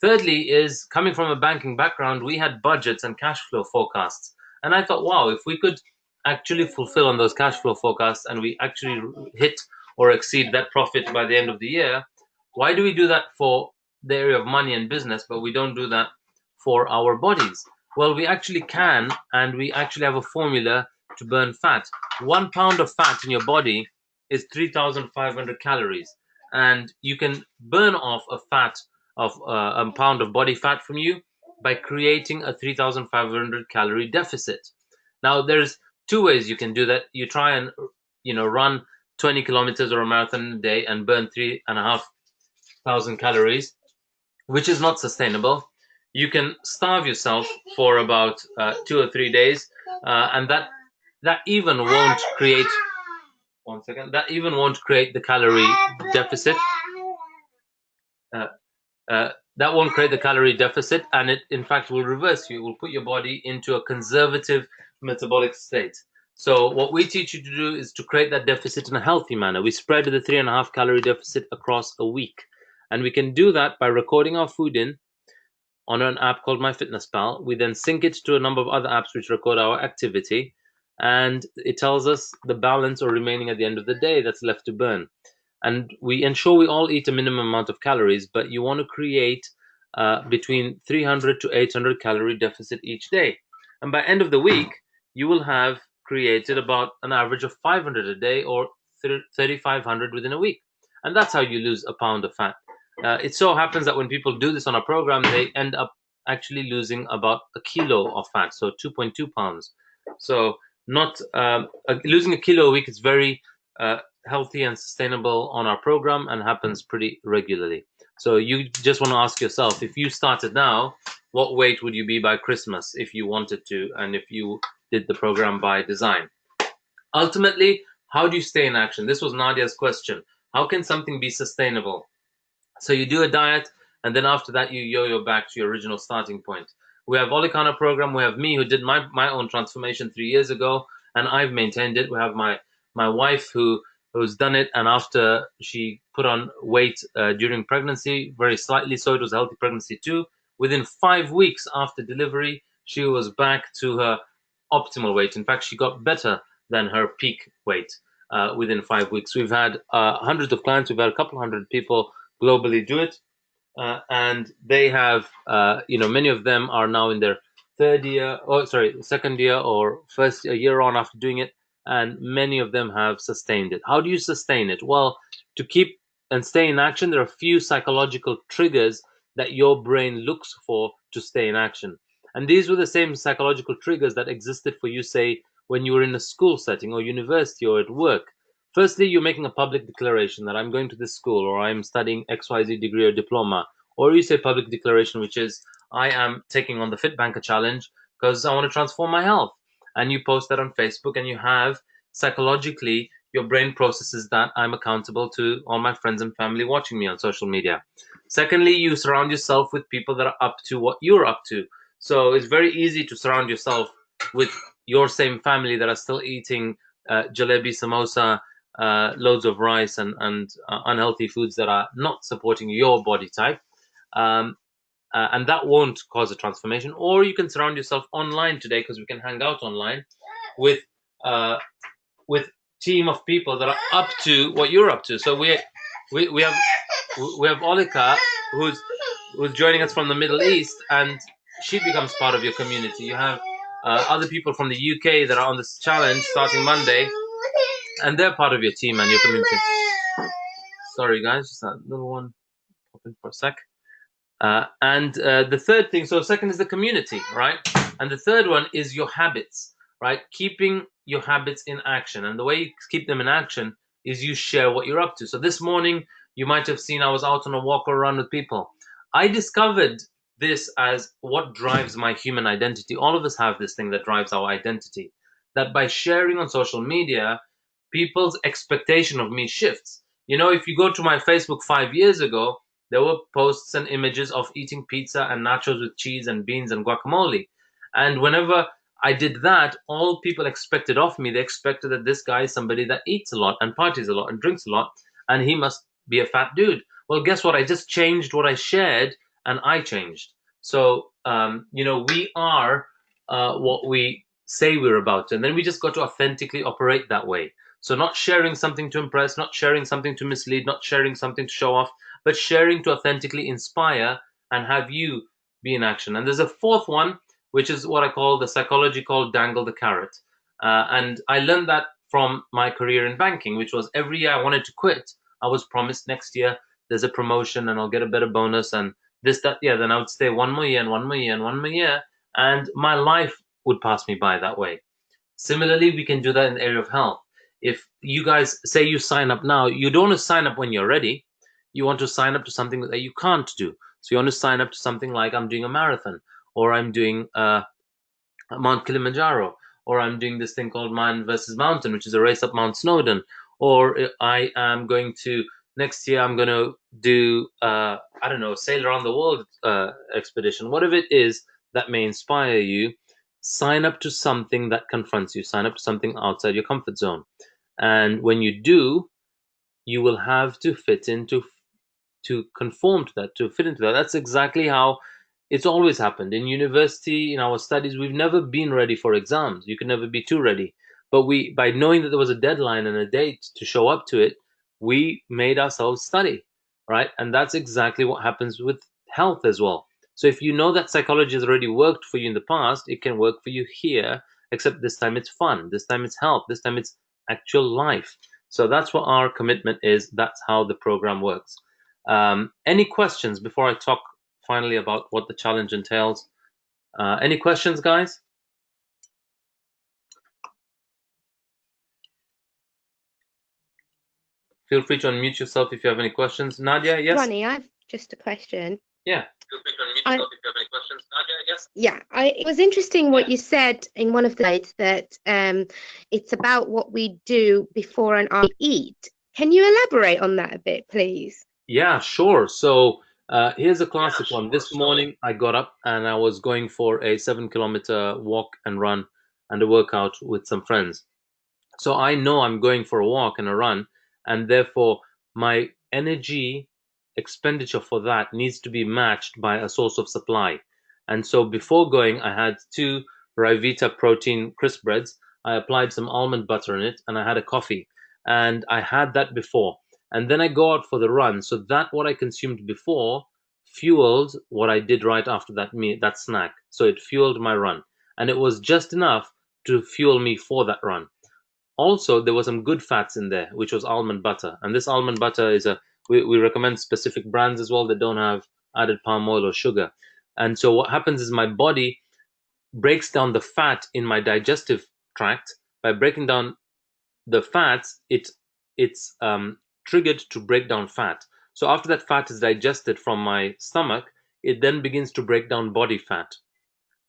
Thirdly is, coming from a banking background, we had budgets and cash flow forecasts. And I thought, wow, if we could actually fulfill on those cash flow forecasts and we actually hit or exceed that profit by the end of the year, why do we do that for the area of money and business, but we don't do that for our bodies? Well, we actually can, and we actually have a formula to burn fat. 1 pound of fat in your body is 3,500 calories. And you can burn off a fat of a pound of body fat from you by creating a 3,500 calorie deficit. Now, there's 2 ways you can do that. You try and run 20 kilometers or a marathon a day and burn 3,500 calories, which is not sustainable. You can starve yourself for about 2 or 3 days, and that even won't create one second. That even won't create the calorie deficit. Uh, that won't create the calorie deficit, and it in fact will reverse you. It will put your body into a conservative metabolic state. So what we teach you to do is to create that deficit in a healthy manner. We spread the 3.5 calorie deficit across a week, and we can do that by recording our food in on an app called MyFitnessPal. We then sync it to a number of other apps which record our activity, and it tells us the balance or remaining at the end of the day that's left to burn. And we ensure we all eat a minimum amount of calories, but you want to create between 300 to 800 calorie deficit each day. And by end of the week, you will have created about an average of 500 a day or 3,500 within a week. And that's how you lose a pound of fat. It so happens that when people do this on a program, they end up actually losing about a kilo of fat, so 2.2 pounds. So not losing a kilo a week is very healthy and sustainable on our program and happens pretty regularly. So you just want to ask yourself, if you started now, what weight would you be by Christmas if you wanted to, and if you did the program by design? Ultimately, how do you stay in action? This was Nadia's question. How can something be sustainable? So you do a diet, and then after that you yo-yo back to your original starting point. We have Olikana program. We have me, who did my own transformation 3 years ago, and I've maintained it. We have my wife who's done it, and after she put on weight during pregnancy, very slightly, so it was a healthy pregnancy too. Within 5 weeks after delivery, she was back to her optimal weight. In fact, she got better than her peak weight within 5 weeks. We've had hundreds of clients. We've had a couple hundred people globally do it, and they have, many of them are now in their second year or first year on after doing it, and many of them have sustained it. How do you sustain it? Well, to keep and stay in action, there are a few psychological triggers that your brain looks for to stay in action. And these were the same psychological triggers that existed for you, say, when you were in a school setting or university or at work. Firstly, you're making a public declaration that I'm going to this school, or I'm studying XYZ degree or diploma. Or you say public declaration, which is, I am taking on the FITBANKER challenge because I want to transform my health. And you post that on Facebook, and you have psychologically, your brain processes that I'm accountable to all my friends and family watching me on social media. Secondly, you surround yourself with people that are up to what you're up to. So it's very easy to surround yourself with your same family that are still eating jalebi, samosa, loads of rice and unhealthy foods that are not supporting your body type, and that won't cause a transformation. Or you can surround yourself online today, because we can hang out online with team of people that are up to what you're up to. So we have Olika, who's joining us from the Middle East, and she becomes part of your community. You have other people from the UK that are on this challenge starting Monday, and they're part of your team and your community. Sorry, guys, just that little one popping for a sec. And the third thing, so second is the community, right? And the third one is your habits, right? Keeping your habits in action. And the way you keep them in action is you share what you're up to. So this morning, you might have seen I was out on a walk or run with people. I discovered this as what drives my human identity. All of us have this thing that drives our identity, that by sharing on social media, people's expectation of me shifts. You know, if you go to my Facebook 5 years ago, there were posts and images of eating pizza and nachos with cheese and beans and guacamole. And whenever I did that, all people expected of me, they expected that this guy is somebody that eats a lot and parties a lot and drinks a lot, and he must be a fat dude. Well, guess what? I just changed what I shared, and I changed. So, we are what we say we're about. And then we just got to authentically operate that way. So not sharing something to impress, not sharing something to mislead, not sharing something to show off, but sharing to authentically inspire and have you be in action. And there's a fourth one, which is what I call the psychology called dangle the carrot. And I learned that from my career in banking, which was every year I wanted to quit. I was promised next year there's a promotion and I'll get a better bonus and this, that, yeah. Then I would stay 1 more year and 1 more year and 1 more year, and my life would pass me by that way. Similarly, we can do that in the area of health. If you guys say you sign up now, you don't want to sign up when you're ready. You want to sign up to something that you can't do. So you want to sign up to something like I'm doing a marathon, or I'm doing Mount Kilimanjaro, or I'm doing this thing called Man versus Mountain, which is a race up Mount Snowdon, or I am going to next year I'm going to do I don't know, sail around the world expedition. Whatever it is that may inspire you, sign up to something that confronts you. Sign up to something outside your comfort zone, and when you do, you will have to fit into to conform to that, to fit into that. That's exactly how it's always happened in university, in our studies. We've never been ready for exams. You can never be too ready. But we, by knowing that there was a deadline and a date to show up to it, we made ourselves study, right? And that's exactly what happens with health as well. So if you know that psychology has already worked for you in the past, it can work for you here, except this time it's fun. This time it's health. This time it's actual life. So that's what our commitment is. That's how the program works. Any questions before I talk finally about what the challenge entails? Any questions, guys? Feel free to unmute yourself if you have any questions. Nadia, yes? Ronnie, I've just a question. Yeah. Feel free to unmute yourself if you have any questions. Nadia, yes? Yeah, it was interesting what you said in one of the slides, that it's about what we do before and after we eat. Can you elaborate on that a bit, please? Yeah, sure. So here's a classic one. This morning I got up and I was going for a 7-kilometer walk and run and a workout with some friends. So I know I'm going for a walk and a run, and therefore my energy expenditure for that needs to be matched by a source of supply. And so before going, I had 2 Rivita protein crisp breads. I applied some almond butter in it, and I had a coffee. And I had that before. And then I go out for the run. So that what I consumed before fueled what I did right after that snack. So it fueled my run. And it was just enough to fuel me for that run. Also, there was some good fats in there, which was almond butter. And this almond butter is we recommend specific brands as well that don't have added palm oil or sugar. And so what happens is my body breaks down the fat in my digestive tract. By breaking down the fats, it's triggered to break down fat. So after that fat is digested from my stomach, it then begins to break down body fat,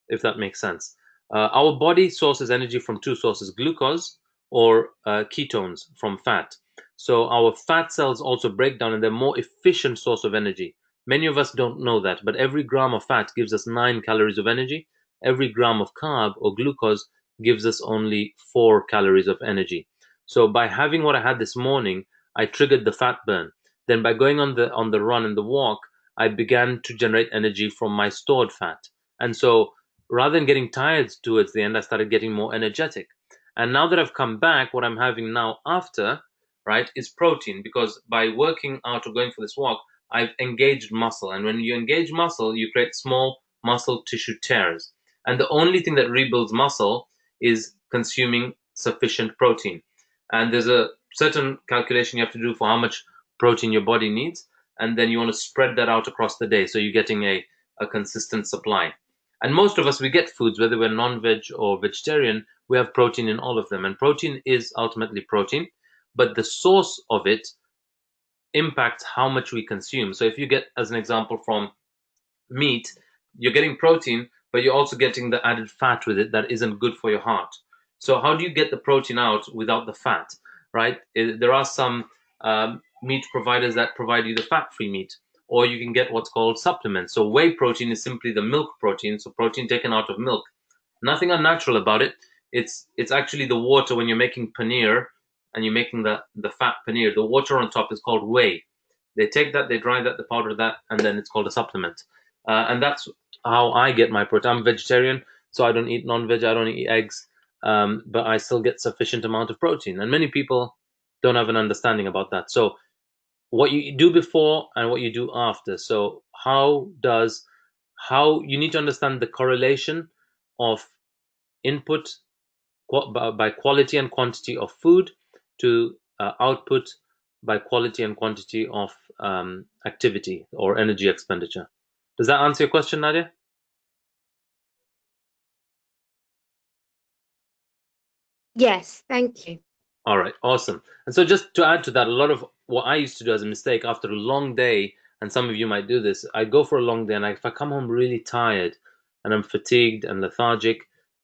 if that makes sense. Our body sources energy from 2 sources: glucose or ketones from fat. So our fat cells also break down, and they're more efficient source of energy. Many of us don't know that, but every gram of fat gives us 9 calories of energy. Every gram of carb or glucose gives us only 4 calories of energy. So by having what I had this morning, I triggered the fat burn. Then by going on the run and the walk, I began to generate energy from my stored fat. And so rather than getting tired towards the end, I started getting more energetic. And now that I've come back, what I'm having now after, right, is protein, because by working out or going for this walk, I've engaged muscle. And when you engage muscle, you create small muscle tissue tears. And the only thing that rebuilds muscle is consuming sufficient protein. And there's a certain calculation you have to do for how much protein your body needs. And then you want to spread that out across the day, so you're getting a consistent supply. And most of us, we get foods, whether we're non-veg or vegetarian, we have protein in all of them. And protein is ultimately protein, but the source of it impacts how much we consume. So if you get, as an example, from meat, you're getting protein, but you're also getting the added fat with it that isn't good for your heart. So how do you get the protein out without the fat, right? There are some meat providers that provide you the fat-free meat, or you can get what's called supplements. So whey protein is simply the milk protein, so protein taken out of milk. Nothing unnatural about it. It's actually the water when you're making paneer and you're making the fat paneer. The water on top is called whey. They take that, they dry that, they powder that, and then it's called a supplement. And that's how I get my protein. I'm vegetarian, so I don't eat non-veg, I don't eat eggs, but I still get sufficient amount of protein. And many people don't have an understanding about that. So what you do before and what you do after. So how you need to understand the correlation of input by quality and quantity of food to output by quality and quantity of activity or energy expenditure. Does that answer your question, Nadia? Yes, thank you. All right, awesome. And so just to add to that, a lot of what I used to do as a mistake after a long day, and some of you might do this, I go for a long day, and if I come home really tired and I'm fatigued and lethargic,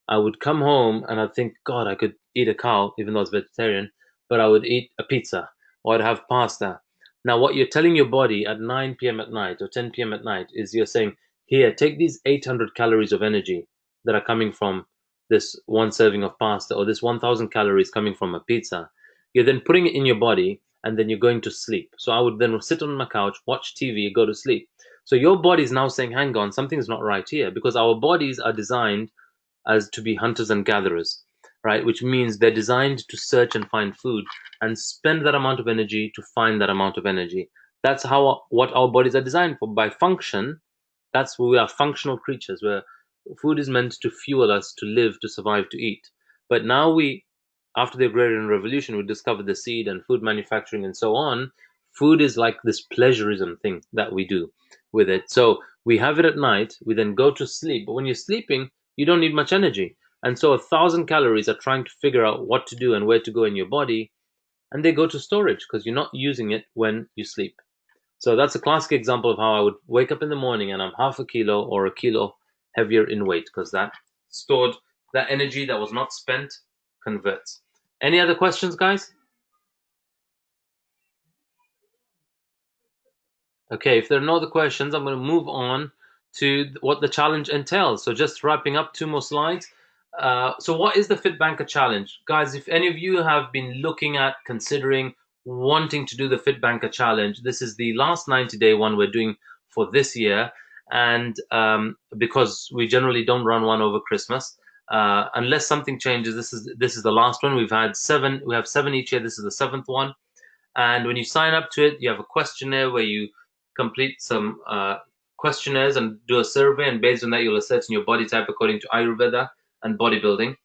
I would come home and I'd think, God, I could eat a cow, even though I was vegetarian, but I would eat a pizza or I'd have pasta. Now, what you're telling your body at 9 p.m. at night or 10 p.m. at night is you're saying, here, take these 800 calories of energy that are coming from this one serving of pasta or this 1,000 calories coming from a pizza. You're then putting it in your body and then you're going to sleep. So I would then sit on my couch, watch TV, go to sleep. So your body is now saying, hang on, something's not right here, because our bodies are designed as to be hunters and gatherers, right? Which means they're designed to search and find food and spend that amount of energy to find that amount of energy. That's what our bodies are designed for. By function, that's where we are functional creatures, where food is meant to fuel us, to live, to survive, to eat. But now after the agrarian revolution, we discovered the seed and food manufacturing and so on. Food is like this pleasurism thing that we do with it. So we have it at night, we then go to sleep. But when you're sleeping, you don't need much energy. And so 1,000 calories are trying to figure out what to do and where to go in your body. And they go to storage because you're not using it when you sleep. So that's a classic example of how I would wake up in the morning and I'm half a kilo or a kilo heavier in weight, because that energy that was not spent converts. Any other questions, guys? Okay, if there are no other questions, I'm going to move on to what the challenge entails. So just wrapping up, 2 more slides. So what is the FITBANKER challenge? Guys, if any of you have been looking at, considering, wanting to do the FITBANKER challenge, this is the last 90-day one we're doing for this year. And because we generally don't run one over Christmas, unless something changes, this is the last one. We have 7 each year. This is the 7th one. And when you sign up to it, you have a questionnaire where you complete some questionnaires and do a survey, and based on that, you'll assess your body type according to Ayurveda and bodybuilding.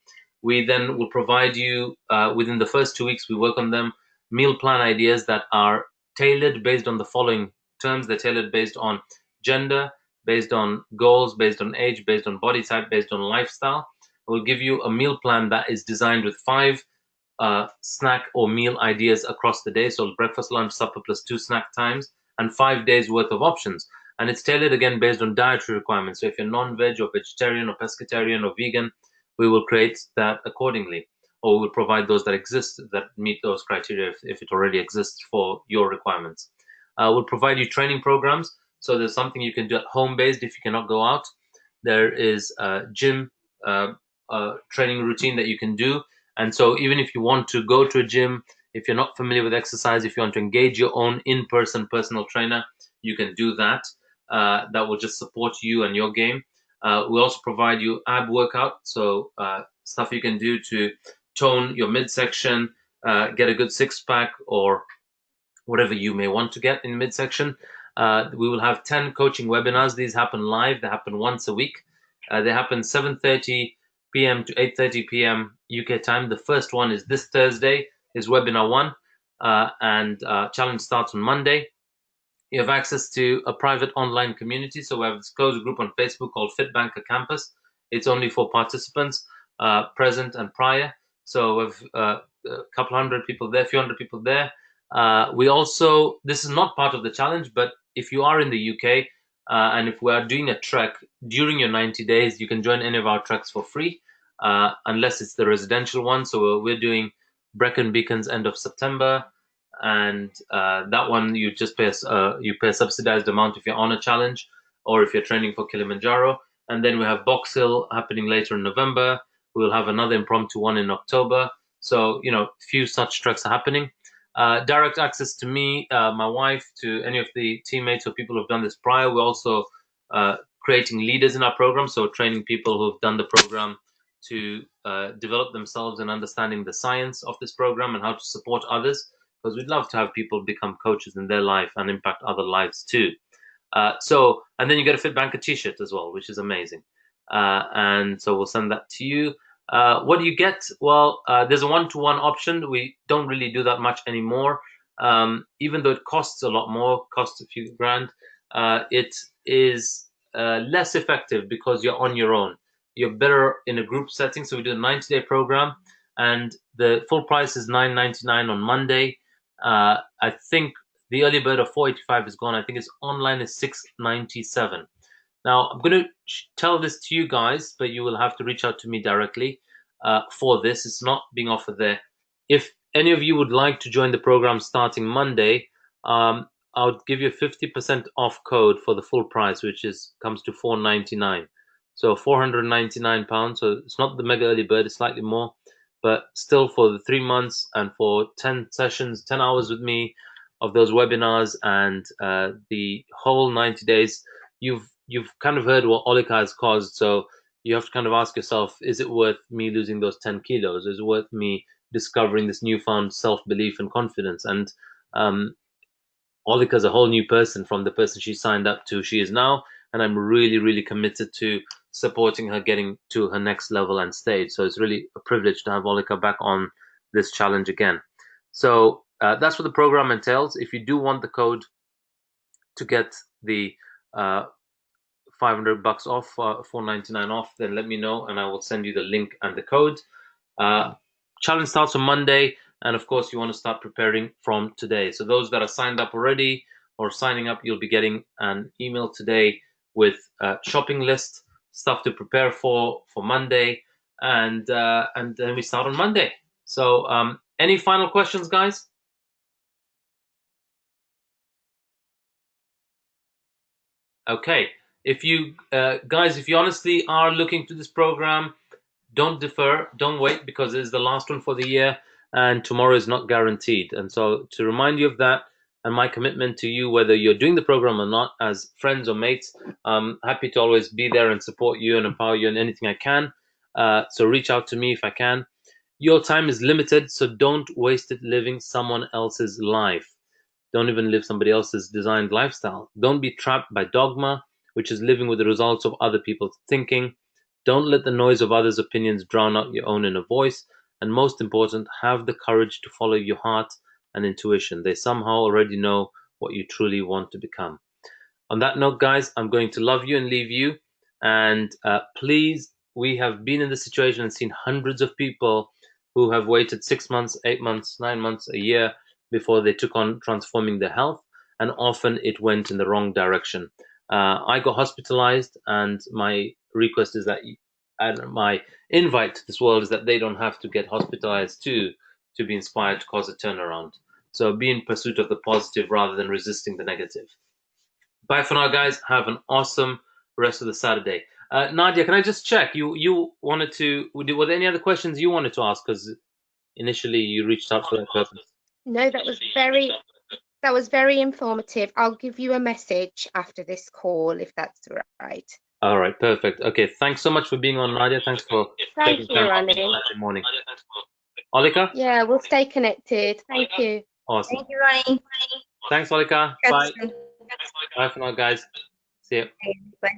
We then will provide you, within the first 2 weeks, we work on them, meal plan ideas that are tailored based on the following terms. They're tailored based on gender, based on goals, based on age, based on body type, based on lifestyle. We'll give you a meal plan that is designed with 5 snack or meal ideas across the day. So breakfast, lunch, supper plus 2 snack times and 5 days worth of options. And it's tailored again based on dietary requirements. So if you're non-veg or vegetarian or pescatarian or vegan, we will create that accordingly, or we will provide those that exist that meet those criteria if it already exists for your requirements. We'll provide you training programs. So there's something you can do at home based if you cannot go out. There is a gym training routine that you can do. And so even if you want to go to a gym, if you're not familiar with exercise, if you want to engage your own in-person personal trainer, you can do that. That will just support you and your game. We also provide you ab workout, so stuff you can do to tone your midsection, get a good 6-pack or whatever you may want to get in the midsection. We will have 10 coaching webinars. These happen live. They happen once a week. They happen 7:30 p.m. to 8:30 p.m. UK time. The first one is this Thursday, is webinar 1, and challenge starts on Monday. You have access to a private online community. So we have this closed group on Facebook called FITBANKER Campus. It's only for participants, present and prior. So we have a couple hundred people there, a few hundred people there. We also, this is not part of the challenge, but if you are in the UK and if we are doing a trek during your 90 days, you can join any of our treks for free, unless it's the residential one. So we're doing Brecon Beacons end of September, and that one you just pay a subsidized amount if you're on a challenge or if you're training for Kilimanjaro. And then we have Box Hill happening later in November. We'll have another impromptu one in October. So, few such treks are happening. Direct access to me, my wife, to any of the teammates or people who've done this prior. We're also creating leaders in our program, so training people who've done the program to develop themselves and understanding the science of this program and how to support others, because we'd love to have people become coaches in their life and impact other lives too. And then you get a FITBANKER t-shirt as well, which is amazing. And so we'll send that to you. What do you get? Well, there's a one-to-one option. We don't really do that much anymore. Even though it costs a lot more, costs a few grand, it is less effective because you're on your own. You're better in a group setting. So we do a 90-day program, and the full price is $9.99 on Monday. I think the early bird of $4.85 is gone. I think it's online is $6.97. Now, I'm going to tell this to you guys, but you will have to reach out to me directly for this. It's not being offered there. If any of you would like to join the program starting Monday, I would give you a 50% off code for the full price, which comes to £499. So £499. So it's not the mega early bird, it's slightly more, but still for the 3 months and for 10 sessions, 10 hours with me of those webinars and the whole 90 days, you've kind of heard what Olika has caused. So you have to kind of ask yourself, is it worth me losing those 10 kilos? Is it worth me discovering this newfound self-belief and confidence? And Olika's a whole new person from the person she signed up to she is now, and I'm really, really committed to supporting her getting to her next level and stage. So it's really a privilege to have Olika back on this challenge again. So that's what the program entails. If you do want the code to get the $500 off, $499 off, then let me know and I will send you the link and the code. Challenge starts on Monday, and of course you want to start preparing from today. So those that are signed up already or signing up, you'll be getting an email today with a shopping list, stuff to prepare for Monday, and then we start on Monday. So any final questions, guys? Okay, if you guys, if you honestly are looking to this program, don't defer, don't wait, because it is the last one for the year and tomorrow is not guaranteed. And so to remind you of that and my commitment to you, whether you're doing the program or not, as friends or mates, I'm happy to always be there and support you and empower you in anything I can. So reach out to me if I can. Your time is limited, so don't waste it living someone else's life. Don't even live somebody else's designed lifestyle. Don't be trapped by dogma, which is living with the results of other people's thinking. Don't let the noise of others' opinions drown out your own inner voice. And most important, have the courage to follow your heart and intuition. They somehow already know what you truly want to become. On that note, guys, I'm going to love you and leave you. And please, we have been in this situation and seen hundreds of people who have waited 6 months, 8 months, 9 months, a year before they took on transforming their health. And often it went in the wrong direction. I got hospitalized, and my request is that, and my invite to this world is that they don't have to get hospitalized to be inspired to cause a turnaround. So be in pursuit of the positive rather than resisting the negative. Bye for now, guys. Have an awesome rest of the Saturday. Nadia, can I just check? You wanted to? Were there any other questions you wanted to ask? Because initially you reached out for that purpose. No, that was very informative. I'll give you a message after this call if that's right. All right, perfect. Okay, thanks so much for being on, Nadia. Thanks for Thank you, Ronnie. Good morning. Olika? Yeah, we'll stay connected. Thank you. Awesome. Thank you, Ronnie. Thanks, Olika. Bye. Bye for now, guys. See you. Bye.